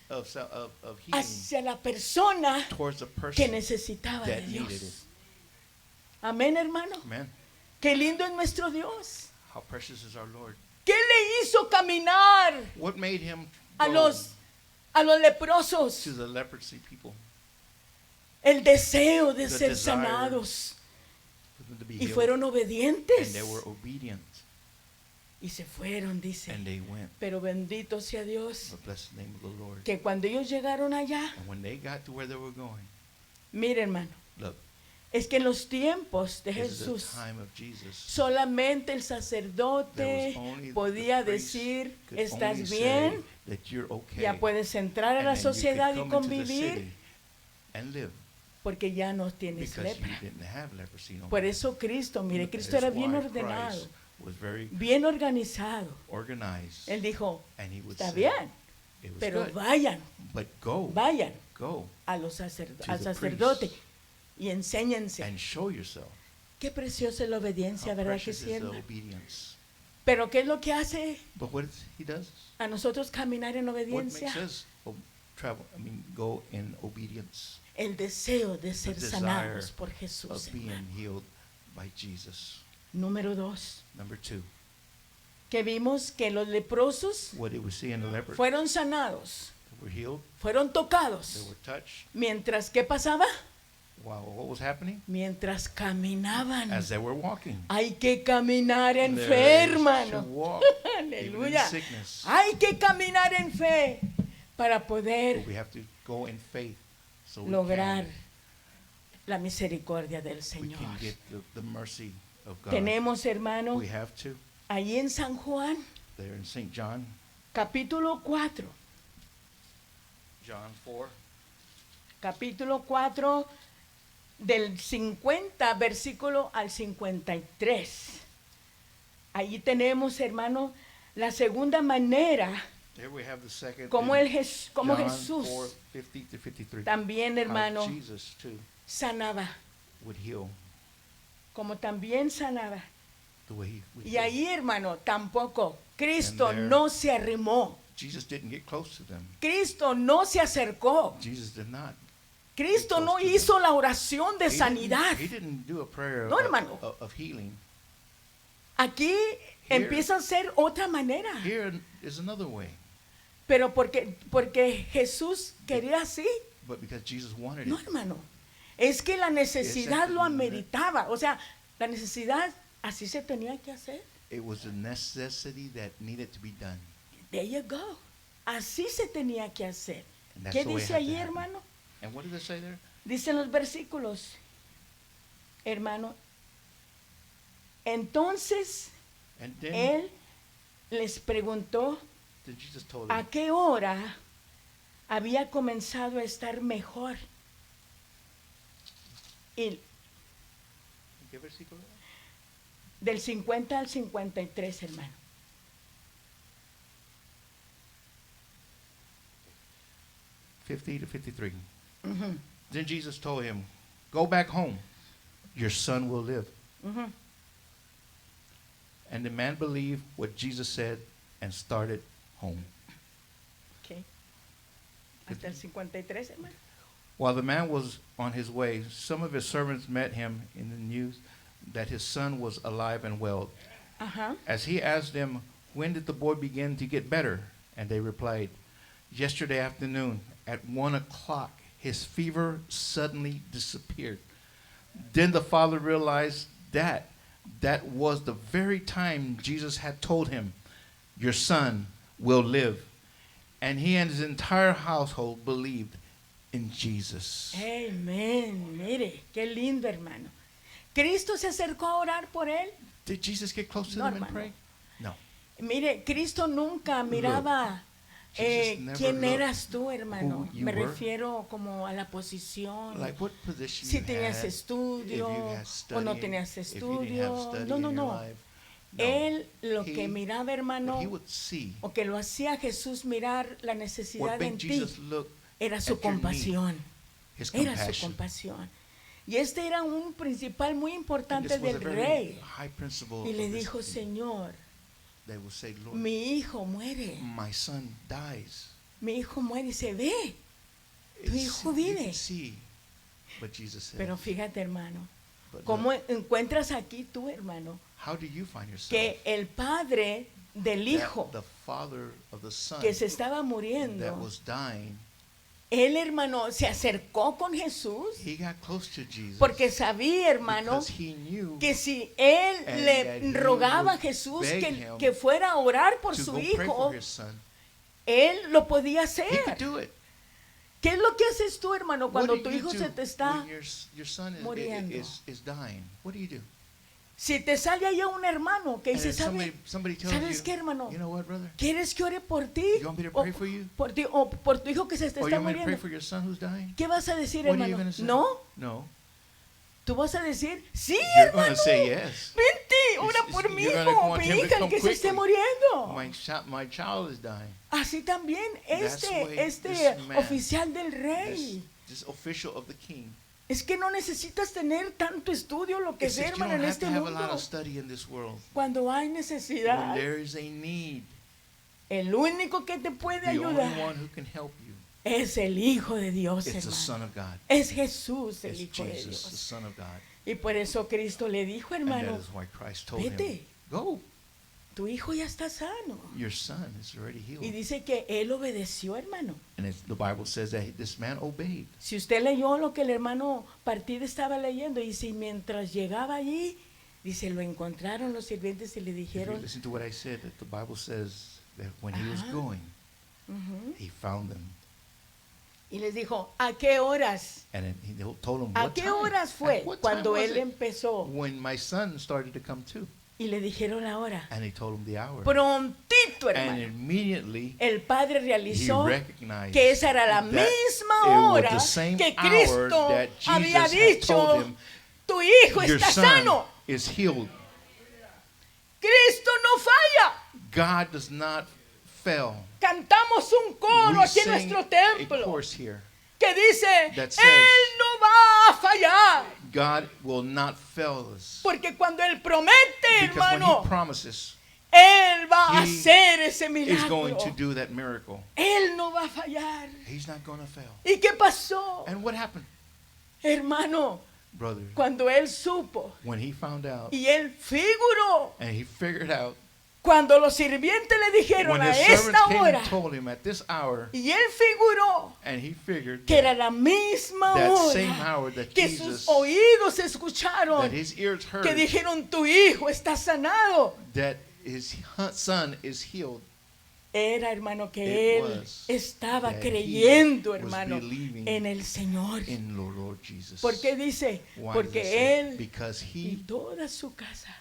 of healing hacia la persona towards the que person necesitaba de that needed it. Dios. Amén, hermano. Amen. Qué lindo es nuestro Dios. How precious is our Lord. ¿Qué le hizo caminar What made Him a go los leprosos? to the leprosy people El deseo de The ser desire. sanados. for them to be Y healed? fueron And obedientes. they were obedient. Y se fueron, dice. And they went. Pero bendito sea Dios, The blessed name of the Lord. que cuando ellos llegaron allá, And when they got to where they were going, mire, hermano, look, Es que en los tiempos de This is the Jesús, time of Jesus. solamente el There sacerdote was only podía the priest decir, could ¿estás only say bien? that you're okay. Ya puedes entrar a And la then you could sociedad y come into the convivir, city and live porque ya no tienes because you lepra. didn't have leprosy no Por more. eso Cristo, mire, Cristo That's era bien why ordenado, Christ was very bien organizado. organized. Él dijo, And he would está say, bien, it was pero good, vayan, but go, vayan go a los to al the sacerdote priest y enséñense. and show yourself. Qué preciosa es la obediencia, How ¿verdad que precious sí, is the hermano? obedience. Pero ¿qué es lo que hace But what he does, a nosotros caminar en what obediencia? makes us go in obedience El deseo de ser desire sanados por of Jesús, being hermano. healed by Jesus. Número 2, Number 2, que vimos que los leprosos what did we see in the leopard? fueron sanados, They were healed, fueron they tocados. were touched. Mientras, ¿qué pasaba? Wow, what was happening? Mientras caminaban. As they were walking. Hay que caminar en There fe, is to hermano. walk, even in Aleluya. sickness. Hay que caminar en fe para But poder we have to go in faith so lograr la misericordia del we Señor. can get the mercy of God. Tenemos, hermano, We have to. ahí en San Juan, There in St. John, capítulo 4, John 4, capítulo 4, del 50 versículo al 53. Allí tenemos, hermano, la segunda manera there we have the second. como, in como John Jesús 4, 50 to 53. también, How hermano, Jesus too sanaba, would heal como también sanaba. the way he would Y heal. ahí, hermano, tampoco Cristo And there- no se arrimó, Jesus didn't get close to them. Cristo no se acercó, Jesus did not. Cristo no close to them. hizo la oración de He didn't- sanidad. He didn't do a prayer No, hermano. of healing. Aquí empieza a ser otra manera, Here is another way. pero porque Jesús quería así. But because Jesus wanted No, it. hermano, es que la necesidad lo Exactly. ameritaba, o sea, la necesidad así se tenía que hacer. It was a necessity that needed to be done. There you go. Así se tenía que hacer. And that's ¿Qué the way it dice had to allí, happen. hermano? And what does it say there? Dicen los versículos, hermano. Entonces And then, él les preguntó then Jesus told a him, qué hora había comenzado a estar mejor. Y ¿qué versículo? del 50 al 53, hermano. 50 to 53. Ujú, Then Jesus told him, go back home. Your son will live. ujú. And the man believed what Jesus said and started home. Ok. Hasta el 53, hermano. While the man was on his way, some of his servants met him in the news that his son was alive and well. Ajá. As he asked them, when did the boy begin to get better? And they replied, yesterday afternoon at 1 o'clock, his fever suddenly disappeared. Then the father realized that was the very time Jesus had told him, your son will live. And he and his entire household believed in Jesus. Amén. Mire, qué lindo, hermano. Cristo se acercó a orar por él. Did Jesus get close to No, them and hermano. pray? No. Mire, Cristo nunca miraba Jesus never quién looked eras tú, hermano. who you Me were. refiero como a la posición. Like what position Si you tenías had, estudio if you had o no studying, tenías if you didn't have estudio. study No, no, in your no. life. No. Él lo He- que miraba, What hermano, he would see, o que lo hacía Jesús mirar la necesidad what made en ti, Jesus look era su at your need, compasión. his Era su compassion. compasión. Y este era un principal muy And importante this was del a very rey. high principle Y le of this dijo, king. Señor, They would say, Lord, mi hijo muere. my son dies. Mi hijo muere y se ve. Tu It's- hijo you vive. can see. But Jesus said, Pero fíjate, hermano, but ¿cómo look, encuentras aquí tú, hermano, how do you find yourself? que el padre del that hijo the father of the son que se estaba that muriendo, was dying, él, hermano, se acercó con Jesús he got close to Jesus porque sabía, hermano, because he knew que si él And that le he rogaba a would Jesús beg que, him que fuera a orar por to su go pray hijo, for his son. él lo podía He could hacer. do it. ¿Qué es lo que haces tú, hermano, What cuando do tu you hijo do se te está when your son muriendo? is dying? What do you do? Si te sale allá un hermano que And dice, if somebody tells ¿sabes you, qué, hermano? you know what, brother? ¿Quieres que ore por ti? You want me to O pray for you? por ti o por tu hijo que se te Or you está want me to pray muriendo. for your son who's dying? ¿Qué vas a decir, What are you hermano? going to say? No, No. tú vas a decir, sí, You're going hermano. to say yes. Vente, ora It's- por mi you're gonna hijo, want mi him to hija, el come que se esté quickly. muriendo. My child is dying. Así también That's the way este this man, oficial del rey. This official of the king. Es que no necesitas tener tanto estudio lo que It sea, says you hermano, don't en have to este have a lot mundo. of study in this world. Cuando hay When necesidad, there is a need, el único que te puede the only ayudar one who can help you es el Hijo de Dios, is the hermano. Son of God. Es Jesús, el It's Hijo de Jesus, the Dios. Son of God. Y por eso Cristo le dijo, And that hermano, is why Christ told him, vete, go, tu hijo ya está sano. your son is already Y healed. dice que él obedeció, hermano. And the Bible says that this man obeyed. Si usted leyó lo que el hermano Partido estaba leyendo, y si mientras llegaba allí, dice, lo encontraron los sirvientes y le If you dijeron, listen to what I said, that the Bible says that when he was Ajá. going, ujú, he found them. y les dijo, ¿a qué horas? And then he told them, ¿A what qué time? horas At fue what time cuando was él it? empezó? When my son started to come too. Y le dijeron la hora. And he told him the hour. Prontito, And hermano. immediately El padre he realizó recognized que esa era la that misma it was hora the same que hour Cristo that Jesus había had dicho, told him, tu hijo your está son sano. is healed. Cristo no falla. God does not fail. Cantamos un coro We aquí en sing nuestro a templo course here. que dice, that says, Él no va a fallar. God will not fail us. Porque cuando Él promete, Because when hermano, he promises, Él va a He hacer ese he's going milagro. to do that miracle. Él no va a fallar. He's not going to fail. ¿Y qué pasó? And what happened, Hermano, brother? cuando Él supo When he found out y Él figuró, and he figured out, cuando los sirvientes le dijeron when a his servants esta came hora, and told him at this hour, y Él figuró and he figured que era la misma that same hora hour that que Jesus, sus oídos escucharon, that his ears heard que dijeron, tu hijo está sanado. that his son is healed, Era, hermano, que It él was estaba that he creyendo, was hermano, believing en el Señor. in the Lord Jesus. ¿Por qué dice? Why does it Porque say? él Because y he toda su casa,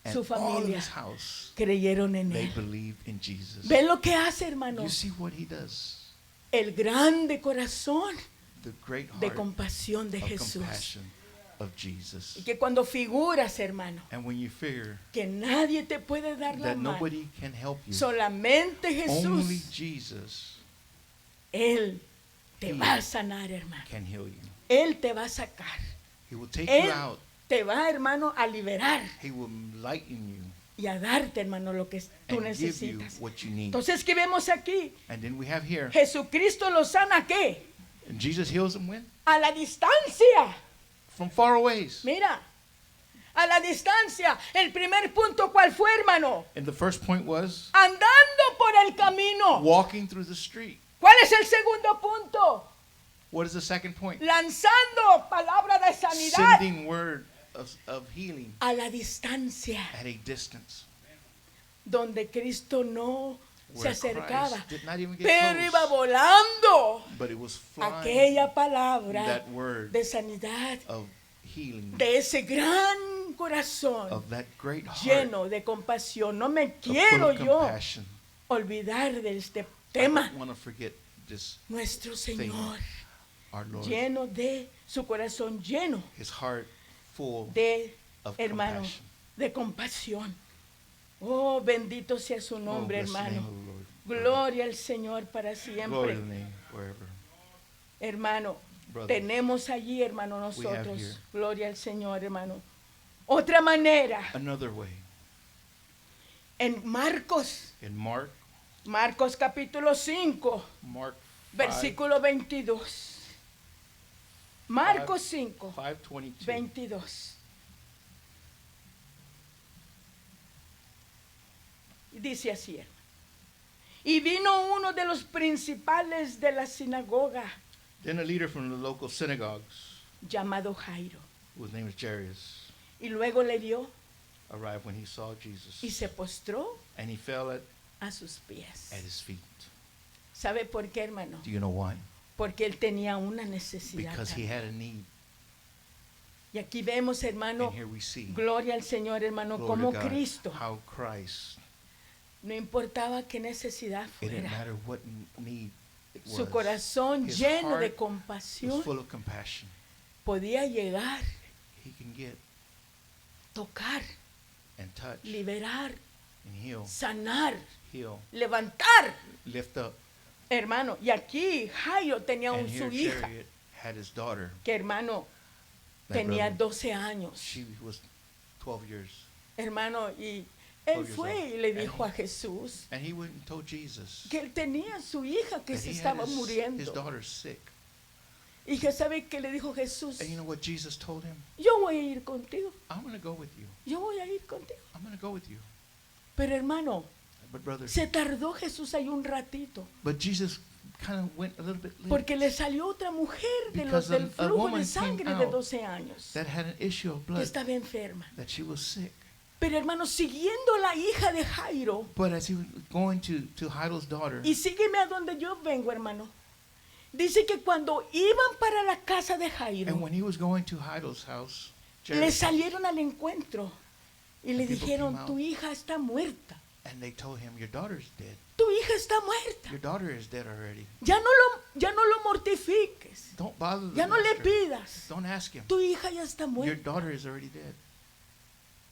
and su all of familia, his house, creyeron en they él. believed in Jesus. ¿Ven lo que hace, hermano? You see what he does? El grande corazón The great de heart compasión de of Jesús. compassion of Jesus. Y que cuando figuras, hermano, And when you figure que nadie te puede dar la that mano, nobody can help you, solamente only Jesús, Jesus Él te He va a sanar, hermano. can heal you. Él te va a sacar. He will take Él you out. te va, hermano, a liberar He will lighten you y a darte, hermano, lo que tú and give you necesitas. what you need. Entonces, ¿qué vemos aquí? And then we have here, Jesucristo lo sana, ¿qué? and Jesus heals them when? A la distancia. From far away. Mira, a la distancia. El primer punto, ¿cuál fue, hermano? And the first point was Andando por el camino. walking through the street. ¿Cuál es el segundo punto? What is the second point? Lanzando palabra de sanidad Sending word of healing a la distancia, at a distance. donde Cristo no se Where acercaba, Christ did not even get pero iba close, volando but it was flying aquella palabra that word de sanidad, of healing, de ese gran corazón of that great heart lleno de compasión. No me of full quiero of yo compassion. olvidar de este I tema. don't want to forget this, Nuestro Señor, our Lord, lleno de su corazón, lleno his heart full de, of hermano, compassion. de compasión. Oh, bendito sea su nombre, Oh, bless the name hermano. of the Lord. Gloria al Señor para Glory to siempre. the name wherever. Hermano, Brothers, tenemos allí, hermano, we have nosotros. here. Gloria al Señor, hermano. Otra manera, Another way. en Marcos, In Mark capítulo 5, 5, versículo 22. Marcos 5, 5:22. 22. Dice así, hermano. Y vino uno de los principales de la sinagoga, Then a leader from the local synagogues, llamado Jairo, whose name is Jairus, y luego le vio arrived when he saw Jesus, y se postró and he fell at a sus pies. his feet. ¿Sabe por qué, hermano? Do you know why? Porque él tenía una necesidad. because he también. had a need. Y aquí vemos, hermano, And here we see, gloria al Señor, hermano, glory como to God, Cristo, how Christ, no importaba qué necesidad it didn't fuera, matter what need it was, su corazón his lleno de heart was compasión full of compassion. podía llegar, He can get tocar, and touch liberar, and heal, sanar, heal, levantar, lift up. hermano. Y aquí Jairo tenía And su here hija, Chariot had his daughter, que hermano that tenía brother, 12 años, she was 12 years. hermano, y 12 él years fue old. y le And dijo he- a Jesús And he went and told Jesus que él tenía su hija que that se he had estaba his muriendo. daughter sick. Y que sabe que le dijo Jesús, And you know what Jesus told him? yo voy a ir contigo, I'm going to go with you. yo voy a ir contigo. I'm going to go with you. Pero hermano, But brother, se tardó Jesús ahí un ratito, but Jesus kind of went a little bit late. porque le salió otra mujer de los Because del a flujo woman de sangre came de out 12 años, that had an issue of que blood, estaba enferma. that she was sick. Pero hermano, siguiendo la hija de Jairo, But as he was going to Heidel's daughter, y sígueme a donde yo vengo, hermano, dice que cuando iban para la casa de and Jairo, when he was going to Heidel's house, le Jared, salieron al encuentro y le The people dijeron, came out. tu hija está muerta, and they told him, your daughter's dead. tu hija está muerta. Your daughter is dead already. Ya no lo mortifiques, Don't bother the ya no le master. pidas, Don't ask him. tu hija ya está Your muerta. daughter is already dead.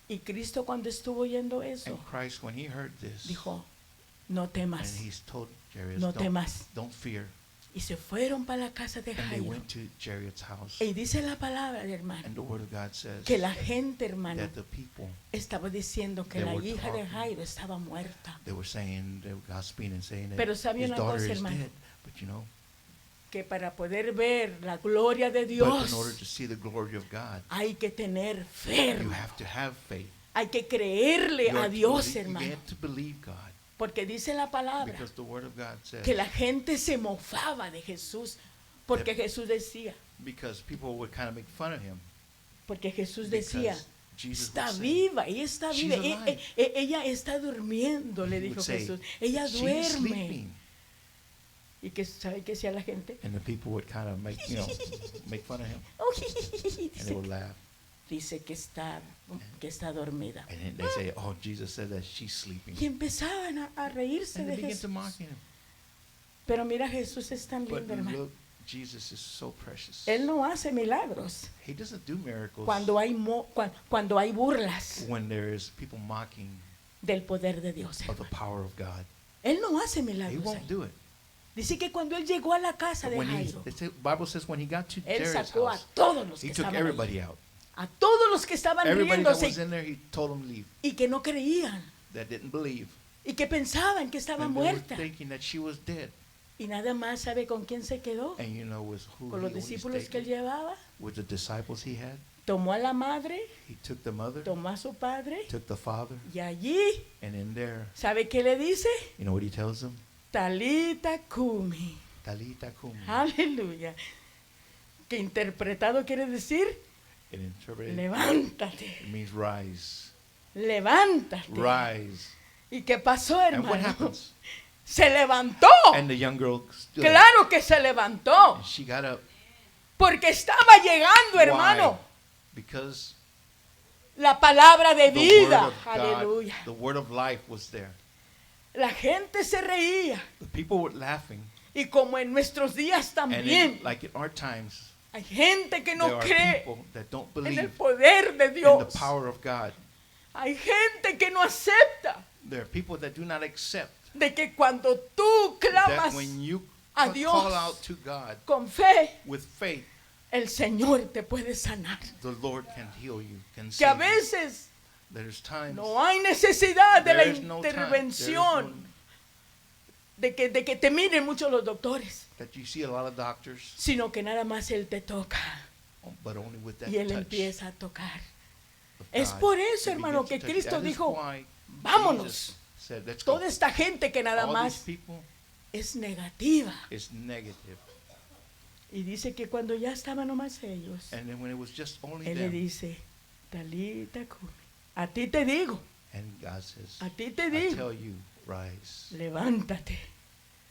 Y Cristo cuando estuvo oyendo eso, And Christ, when he heard this, dijo, no and temas, he's told Jairus, no temas. don't fear. Y se fueron para la casa de And they Jairo. went to Jairus' house. Y dice la palabra, hermano, And the word of God says que la gente, hermano, that the people, estaba diciendo que They la were hija de talking. Jairo estaba muerta. they were saying, they were gossiping and saying that Pero ¿sabe his una daughter cosa, is hermano? dead. But you know, Que para poder ver la gloria de but Dios in order to see the glory of God, hay que tener fe, you hermano. have to have faith. Hay que creerle You a have to Dios, believe- you hermano. have to believe God, Porque dice la palabra because the word of God says, que la gente se mofaba de Jesús. Porque Jesús decía, because people would kind of make fun of him. porque Jesús Because decía, Jesus está would say, viva, ella está "She's viva. alive." Ella está durmiendo, le he dijo would say, Jesús. Ella "She's duerme. sleeping." ¿Y que sabe qué hacía la gente? And the people would kind of make, make fun of him, and they would laugh. Dice que está dormida. And then they say, oh, Jesus said that she's sleeping. Y empezaban a reírse And de they begin to Jesús. mock him. Pero mira, Jesús es tan But lindo, hermano. look, Jesus is so precious. Él no hace milagros He doesn't do miracles cuando hay burlas when there is people mocking del poder de Dios. of the power of God. Él no hace He milagros. won't ahí. do it. Dice que cuando él llegó a la casa But de when Jairo, the Bible says when he got to él Jairus' sacó a house, todos los que he took estaban everybody ahí, out. a todos los que estaban Everybody that riéndose was in there, he told them to leave. y que no creían That didn't believe. y que pensaban que estaba And they were muerta. thinking that she was dead. Y nada más sabe con quién se quedó, And you know was who con he los only discípulos stayed que él with? llevaba. With the disciples he had. Tomó a la madre, He took the mother, tomó a su padre took the father, y allí, and in there, ¿sabe qué le dice? you know what he tells them? Talita Kumi. Talita kum. Aleluya. Que interpretado quiere decir, It interpreted, levántate, it means rise. levántate. Rise. ¿Y qué pasó, And what hermano? happens? Se levantó. And the young girl stood up, Claro que se levantó. and she got up. Porque estaba llegando, Why? hermano, Because la palabra de the word vida. of God, Aleluya. the word of life was there. La gente se reía. The people were laughing. Y como en nuestros días And también, like in our times, hay gente que no there are cree people that don't en el believe poder de in the Dios. power of God. Hay gente que no acepta There are people that do not accept de que cuando tú that clamas when you a call Dios out to God con fe, with faith, el Señor te puede sanar. the Lord can heal you, can Que a save you. veces There's times no hay necesidad de la there is no time, there is intervención, de que te miren mucho los doctores, that you see a lot of doctors, sino que nada más Él te toca but only with that y Él touch empieza a tocar. of Es God, por eso, it hermano, begins que to touch you. Cristo That is dijo, why vámonos. Jesus said, let's go. Toda esta gente que nada All más these people es negativa. is negative. Y dice que cuando ya estaban nomás ellos, And then when it was just only Él le them, dice, Talita Kumi, a ti te digo, and God says, a ti te I digo, tell you, rise. levántate.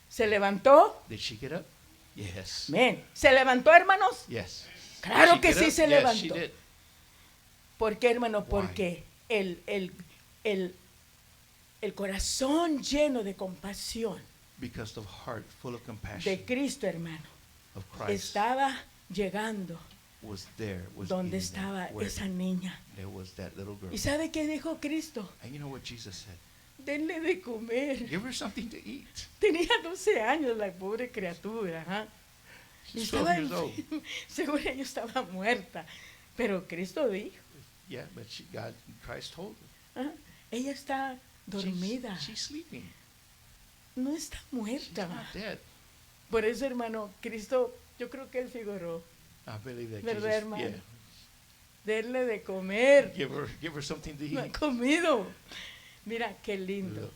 Se levantó, Did she get up? Yes. Amén. ¿Se levantó, hermanos? Yes. Claro She que get sí up? se Yes, levantó. she did. ¿Por qué, hermano? Why? Porque el corazón lleno de compasión Because the heart full of compassion de Cristo, hermano, of Christ estaba llegando was there. Was donde eating there, estaba where esa niña. there was that little girl. ¿Y sabe qué dijo Cristo? And you know what Jesus said? Denle de comer. Give her something to eat. Tenía 12 años la pobre criatura. ¿Ah? Y She's 12 estaba years old. enferma. Seguro ella estaba muerta. Pero Cristo dijo, Yeah, but Christ told her. ¿ah? Ella está dormida. She's sleeping. No está She's muerta. not dead. Por eso, hermano, Cristo, yo creo que él figuró. I believe that ¿Verdad, Jesus. hermano? Yeah. Denle de comer. Give her something to No ha eat. comido. Mira qué lindo Look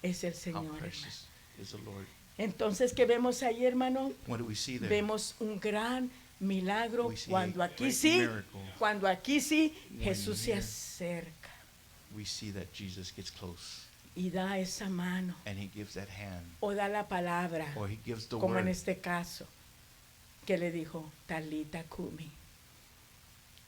es el how Señor, hermano. precious is the Lord. Entonces, ¿qué vemos ahí, hermano? What do we see there? Vemos un gran milagro We see cuando a aquí great sí, miracle. cuando aquí sí, When Jesús se here. acerca We see that Jesus gets close y da esa mano and he gives that hand, o da la palabra, or he gives the como en word. este caso, que le dijo, Talita Kumi,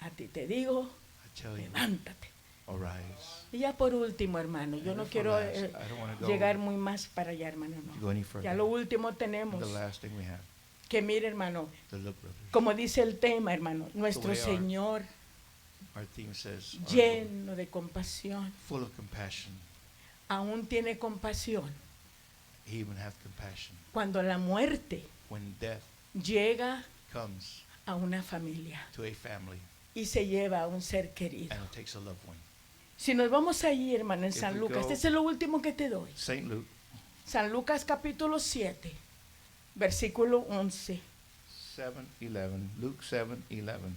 a ti te digo, I tell you, levántate. arise. Y ya por último, hermano, yo And no for quiero last, I don't want to llegar muy más para allá, hermano, go no. any further. Ya lo último tenemos, The last thing we have, que mire, hermano, the look, brothers. como dice el tema, hermano, nuestro way our- Señor Our theme says, our Lord, lleno de compasión, full of compassion. aún tiene compasión He even hath compassion cuando la muerte when death llega comes a una familia to a family y se lleva a un ser querido. and it takes a loved one. Si nos vamos ahí, hermano, en If San we Lucas, go- este es lo último que te doy. St. Luke San Lucas capítulo 7, versículo 11. 7:11. Luke 7:11.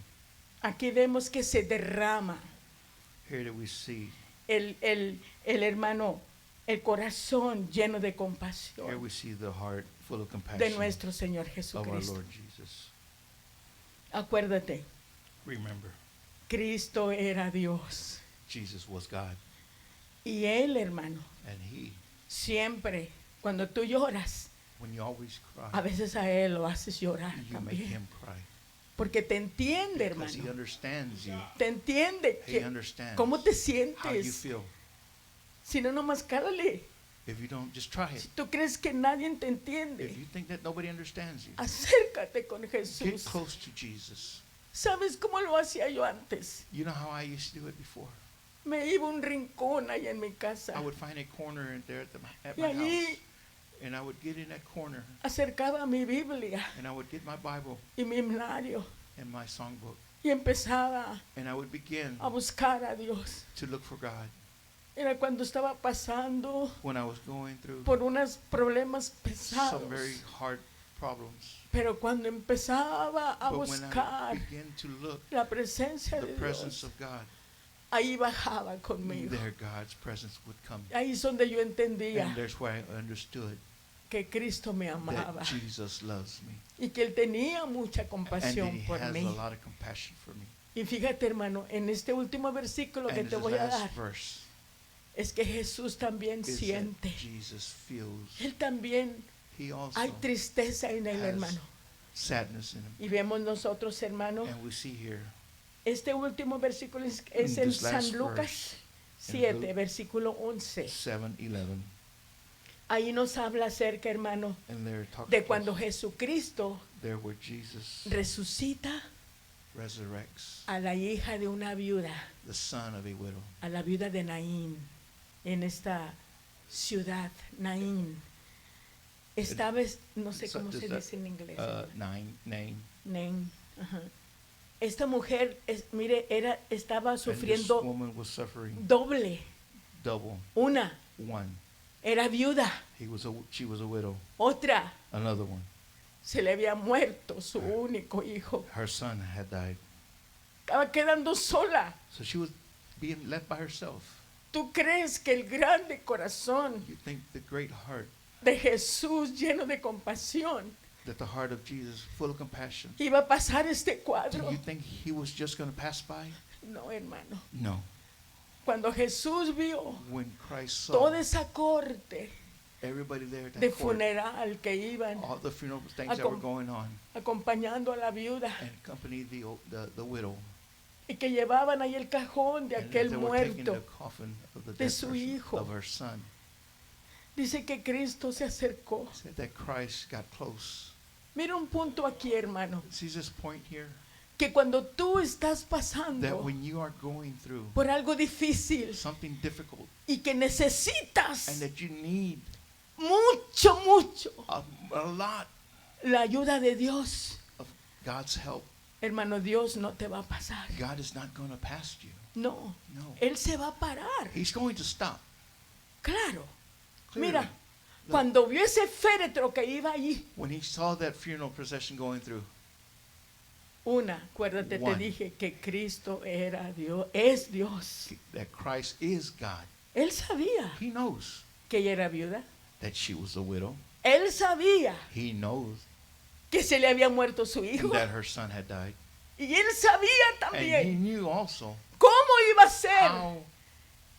Aquí vemos que se derrama Here do we see. el hermano, el corazón lleno de Here compasión we see the heart full of de compassion nuestro Señor of our Jesucristo. Lord Jesus. Acuérdate, Remember, Cristo era Dios Jesus was God, y Él, hermano, and He, siempre, cuando tú lloras, when you always a cry, veces a Él lo haces llorar you make también. Him cry Porque te entiende, because He hermano. understands you. Te entiende He que, understands cómo te how you sientes. feel. Si no, nomás cálale. If you don't, just try Si it. tú crees que nadie te If entiende, you think that nobody understands you, acércate con get Jesús. close to Jesus. ¿Sabes cómo lo hacía yo antes? You know how I used to do it before? Me iba a un rincón ahí en mi casa I would find a corner in there at y my allí house, and I would get in that corner, acercaba mi Biblia and I would get my Bible y mi himnario and my songbook, y empezaba and I would begin a buscar a Dios. to look for God. Era cuando estaba pasando When I was going through por unos problemas pesados. some very hard problems, Pero cuando empezaba a but when I buscar began to look la presencia the de presence Dios, of God, ahí bajaba conmigo. there God's presence would come. Ahí es donde yo entendía And there's where I understood que Cristo me amaba that Jesus loves me, y que Él tenía mucha and that compasión He por has a mí. lot of compassion for me. Y fíjate, hermano, en este último versículo que And te this voy a last dar, verse es que Jesús también is that siente. Jesus feels, Él también, He also hay tristeza en Él, has hermano. sadness in Him. Y vemos nosotros, hermano, And we see here este último versículo es in en this last San Lucas in 7, Luke versículo 11. 7:11, Ahí nos habla acerca, hermano, and there talks de about cuando Jesucristo there where Jesus resucita resurrects a la hija de una viuda, the son of a widow. a la viuda de Naín, en esta ciudad, Naín. Esta vez, no sé So cómo se does that, dice en inglés. Nine. Naín. Ajá. Esta mujer, mire, estaba And this sufriendo woman was suffering doble. double. Una, One, era viuda. she was a widow. Otra, Another one, se le había muerto su único hijo. her son had died. Estaba quedando sola. So she was being left by herself. ¿Tú crees que el grande corazón You think the great heart, de Jesús lleno de compasión that the heart of Jesus, full of compassion, iba a pasar este do cuadro? you think He was just going to pass by? No, hermano. No. Cuando Jesús vio When Christ saw toda esa corte everybody there at that de court, funeral que iban all the funeral things that were Acom- going on, acompañando a la viuda and accompanied the widow. y que llevaban ahí el cajón de And aquel they were taking the muerto. coffin of the de dead su person, hijo. of her son. Dice que Cristo se acercó. Said that Christ got close. Mira un punto aquí, hermano, See this point here? que cuando tú estás That pasando when you are going through por algo difícil something difficult y que necesitas and that you need mucho, mucho a lot la ayuda de Dios, of God's help, hermano, Dios no te va a pasar. God is not going to pass you. No, No. Él se va a parar. He's going to stop. Claro. Clearly. Mira, cuando vio ese féretro que iba allí, When he saw that funeral procession going through, acuérdate, te One. dije que Cristo era Dios, es Dios. that Christ is God. Él sabía He knows que ella era viuda. that she was a widow. Él sabía He knows que se le había muerto su hijo. that her son had died. Y él sabía And he también knew also cómo iba a ser how,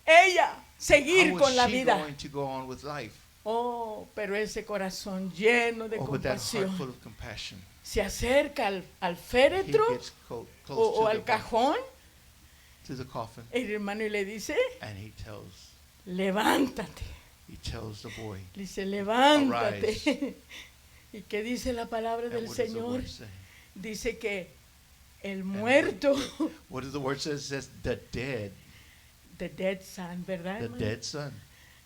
ella seguir how con la was she vida. going to go on with life. Oh, pero ese corazón lleno de Or with that heart compasión full of compassion. se acerca al He féretro gets close o to, al cajón, to the coffin, el hermano, y le dice, and he tells levántate. the boy. Le dice, levántate. Arise. ¿Y qué dice la palabra And del what does the Señor? word say? Dice que el And muerto, What does the word say? It says the dead, the dead son, ¿verdad, the hermano? dead son.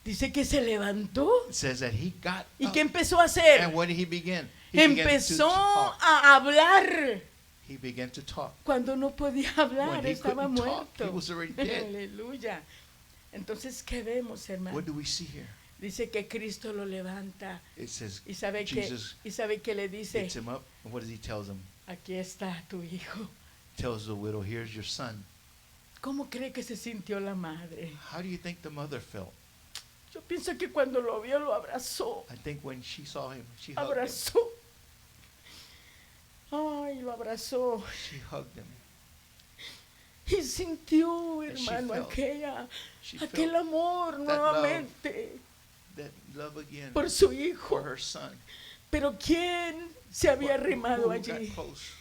Dice que se levantó. It says that he got ¿Y up. qué empezó a hacer? And what did he begin? He began to Empezó talk. a hablar. He began to talk. Cuando no podía hablar, When he estaba couldn't talk, he muerto. was already dead. Aleluya. Entonces, ¿qué vemos, hermano? What do we see here? Dice que Cristo lo levanta. It says ¿Y sabe Jesus que le dice? gets him up, and what does he tell him? Aquí está tu hijo. Tells the widow, "Here's your son." ¿Cómo cree que se sintió la madre? How do you think the mother felt? Yo pienso que cuando lo vio, lo abrazó. I think when she saw him, she hugged him. Abrazó. Ay, lo abrazó. She hugged him. Y sintió, And she hermano, felt- She aquel felt amor love. nuevamente that love again por su for hijo. her son. Pero ¿quién se había But arrimado who got allí? close?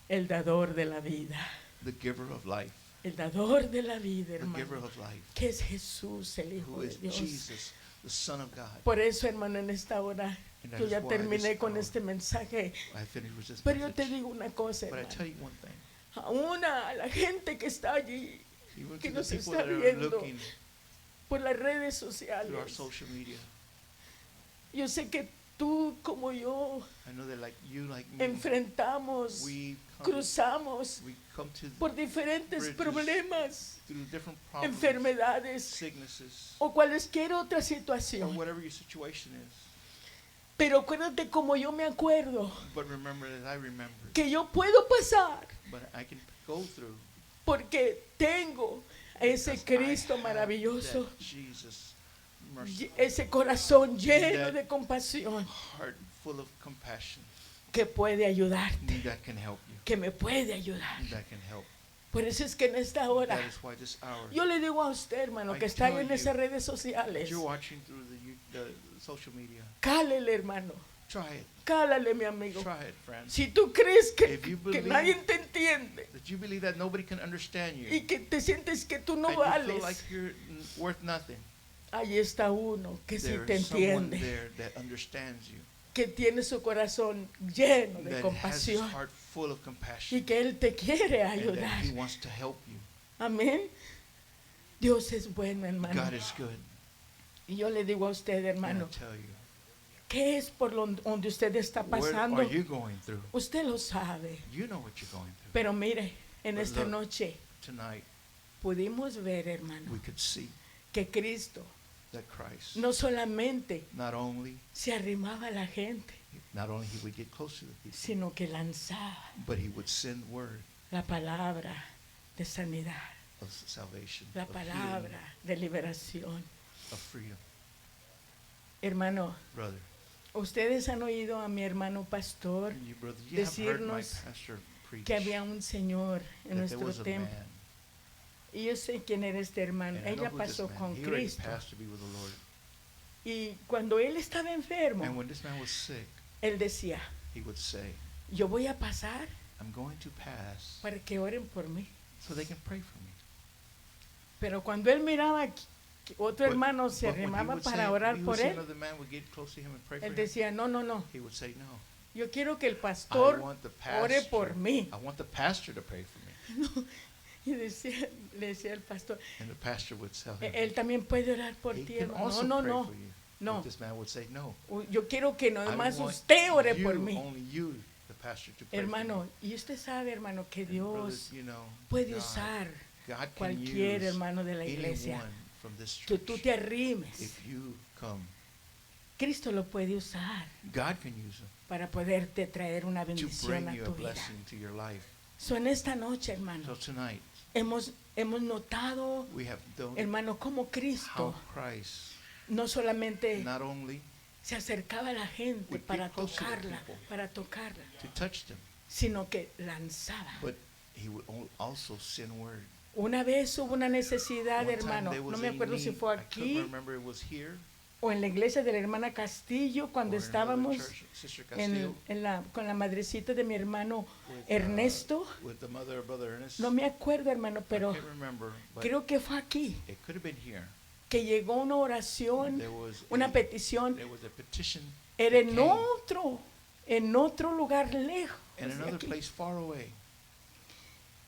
El dador de la vida. The giver of life. El dador de la vida, The giver hermano. of life. Que es Jesús, el Hijo Who de is Dios. Jesus, the Son of God. Por eso, hermano, en esta hora, And that yo is ya why terminé this con hour este mensaje. I finished with this Pero yo te message. digo una cosa, But I hermano. tell you one thing. Aún a la gente que está allí Even que to nos the people está that are viendo looking por las redes through our sociales, social media, yo sé que tú como yo I know that like you, like me, enfrentamos, we cruzamos come to por diferentes bridges, problemas, through different problems, enfermedades sicknesses, o cualesquier otra or situación. whatever your situation is. Pero acuérdate como yo me acuerdo But remember that I remember, que yo puedo pasar but I can go through porque tengo a ese because I Cristo have maravilloso, that Jesus, merciful, ese corazón lleno that de compasión heart full of compassion que puede ayudarte, that can help you, que me puede ayudar. that can help. Por eso es que en esta hora That is why this hour, yo le digo a usted, hermano, I que está tell en you, esas redes if sociales, you're watching through the social media, cálele, hermano, try it. cálale, mi amigo. Try it, friends. Si tú crees If you que believe nadie te entiende That you believe that nobody can understand you, y que te sientes que tú no and you feel vales, like you're worth nothing, ahí está uno que sí there te is someone entiende, there that understands you, que tiene su corazón lleno de that has his compasión heart full of compassion, y que Él te quiere and that ayudar. he wants to help you. Amén. Dios es bueno, hermano. God is good. Y yo le digo a usted, And I hermano, tell you, ¿qué es por donde usted está what pasando? are you going through? Usted lo sabe. You know what you're going through. Pero mire, en But esta look, noche Tonight, pudimos ver, hermano, we could see que Cristo that Christ, no solamente not only se arrimaba a la gente, he would get close to the people, sino que lanzaba but he would send word la palabra de sanidad, of salvation, la of healing, palabra de liberación. of freedom. Hermano, Brother, ustedes han oído a mi hermano pastor and you, brother, you have heard my decirnos pastor preach que había un señor en that there nuestro was a templo. man, Y yo sé quién era este hermano. and I know Ella who this pasó man, con he already Cristo. passed to be with the Lord. Y cuando él estaba enfermo, And when this man was sick, él decía, he would say, yo voy a pasar I'm going to pass para que oren por mí. so they can pray for me. Pero cuando él miraba que otro But- hermano se but when he arrimaba would para say- orar he would por see él, another man would get close to him and pray for él him, decía, no, no, no, he would say, no, yo quiero que el I pastor want the ore por pastor, mí. I want the pastor to pray for me. Y decía, le decía el pastor, And the pastor would tell him, él también puede orar por he ti, can hermano. also No, pray no, for you. no. But this man would say, no, Yo quiero que no I más want usted ore you, por mí. only you, the pastor, to pray Hermano, for me. y usted sabe, hermano, que And brother, Dios you know, puede God- usar God can cualquier use hermano de la iglesia anyone from this que tú church te arrimes. if you come. Cristo lo puede usar God can use them para poderte traer una to bendición bring a you a tu vida. blessing to your life. So, en esta noche, So hermano, tonight, hemos notado, we have done hermano, como how Cristo Christ no solamente not only se acercaba a la gente would get para close to the tocarla, people. To touch them, sino que lanzaba. but he would also send word. Una vez hubo una necesidad, One time hermano, there no was me a acuerdo si need. fue I couldn't aquí remember it was here o en la iglesia de la hermana Castillo, cuando or in another estábamos church, Sister Castillo, con la madrecita de mi hermano with, Ernesto. with the mother of Brother Ernest. No me acuerdo, hermano, I pero can't remember, but creo que fue aquí it could have been here. que llegó una oración, There was una a- petición, There was a petition era that en otro lugar lejos. in de another aquí. place far away.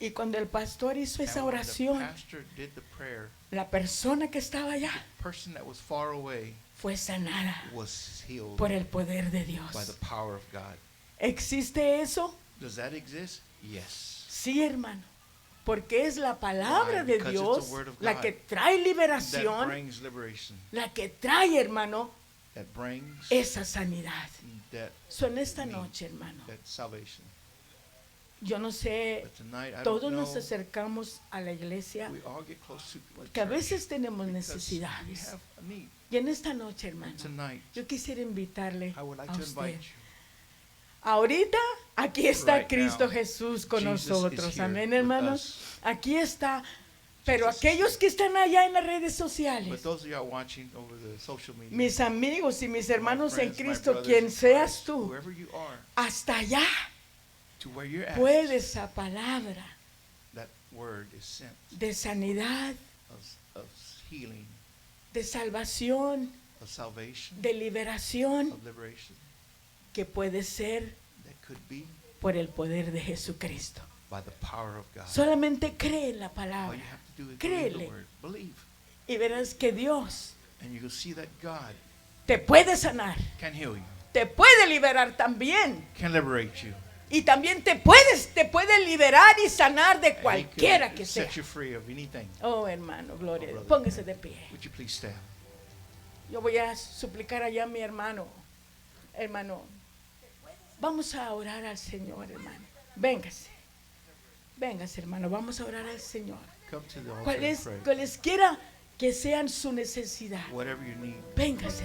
Y cuando el pastor hizo esa And when the oración, pastor did the prayer, la persona que estaba allá the person that was far away fue sanada was healed por el poder de by the Dios. power of God. ¿Existe eso? Does that exist? Yes. Sí, hermano. Porque es la palabra Why? de Because it's Dios the word of la God que trae That liberación, brings liberation. la que trae, hermano, That brings esa sanidad. that, So, en esta noche, hermano, that salvation. yo no sé, But tonight, I don't todos know. nos acercamos a la iglesia We all get close to the porque a church veces tenemos because we necesidades. have a need. Y en esta noche, hermano, Tonight, yo quisiera invitarle I would like a to usted. invite you. Ahorita, aquí está Right Cristo now, Jesús con Jesus is nosotros. here Amén, with hermanos. us. Aquí está. Pero Jesus is aquellos here. que están allá en las redes sociales, But those of you watching over the social media, mis amigos y mis hermanos my en friends, my Cristo, brothers quien in seas Christ, tú, whoever you are, hasta allá to where you're at, puede esa palabra that word is sent de sanidad, of healing, de salvación, of salvation, de liberación, of liberation, que puede ser that could be por el poder de Jesucristo. by the power of God. Solamente cree en la All palabra you have to do is believe the Créele. word. Believe. y verás que Dios And you'll see that God te puede sanar, can heal you, te puede liberar también. can liberate you. Y también te puede liberar y sanar de And he cualquiera can que sea. set you free of anything. Oh, hermano, gloria. Oh, brother. Póngase de pie. Would you please stand? Yo voy a suplicar allá a mi hermano. Hermano, vamos a orar al Señor, hermano. Véngase. Véngase, hermano. Vamos a orar al Señor. Come to the altar and pray. Cualesquiera que sean su necesidad. Whatever you need. Véngase.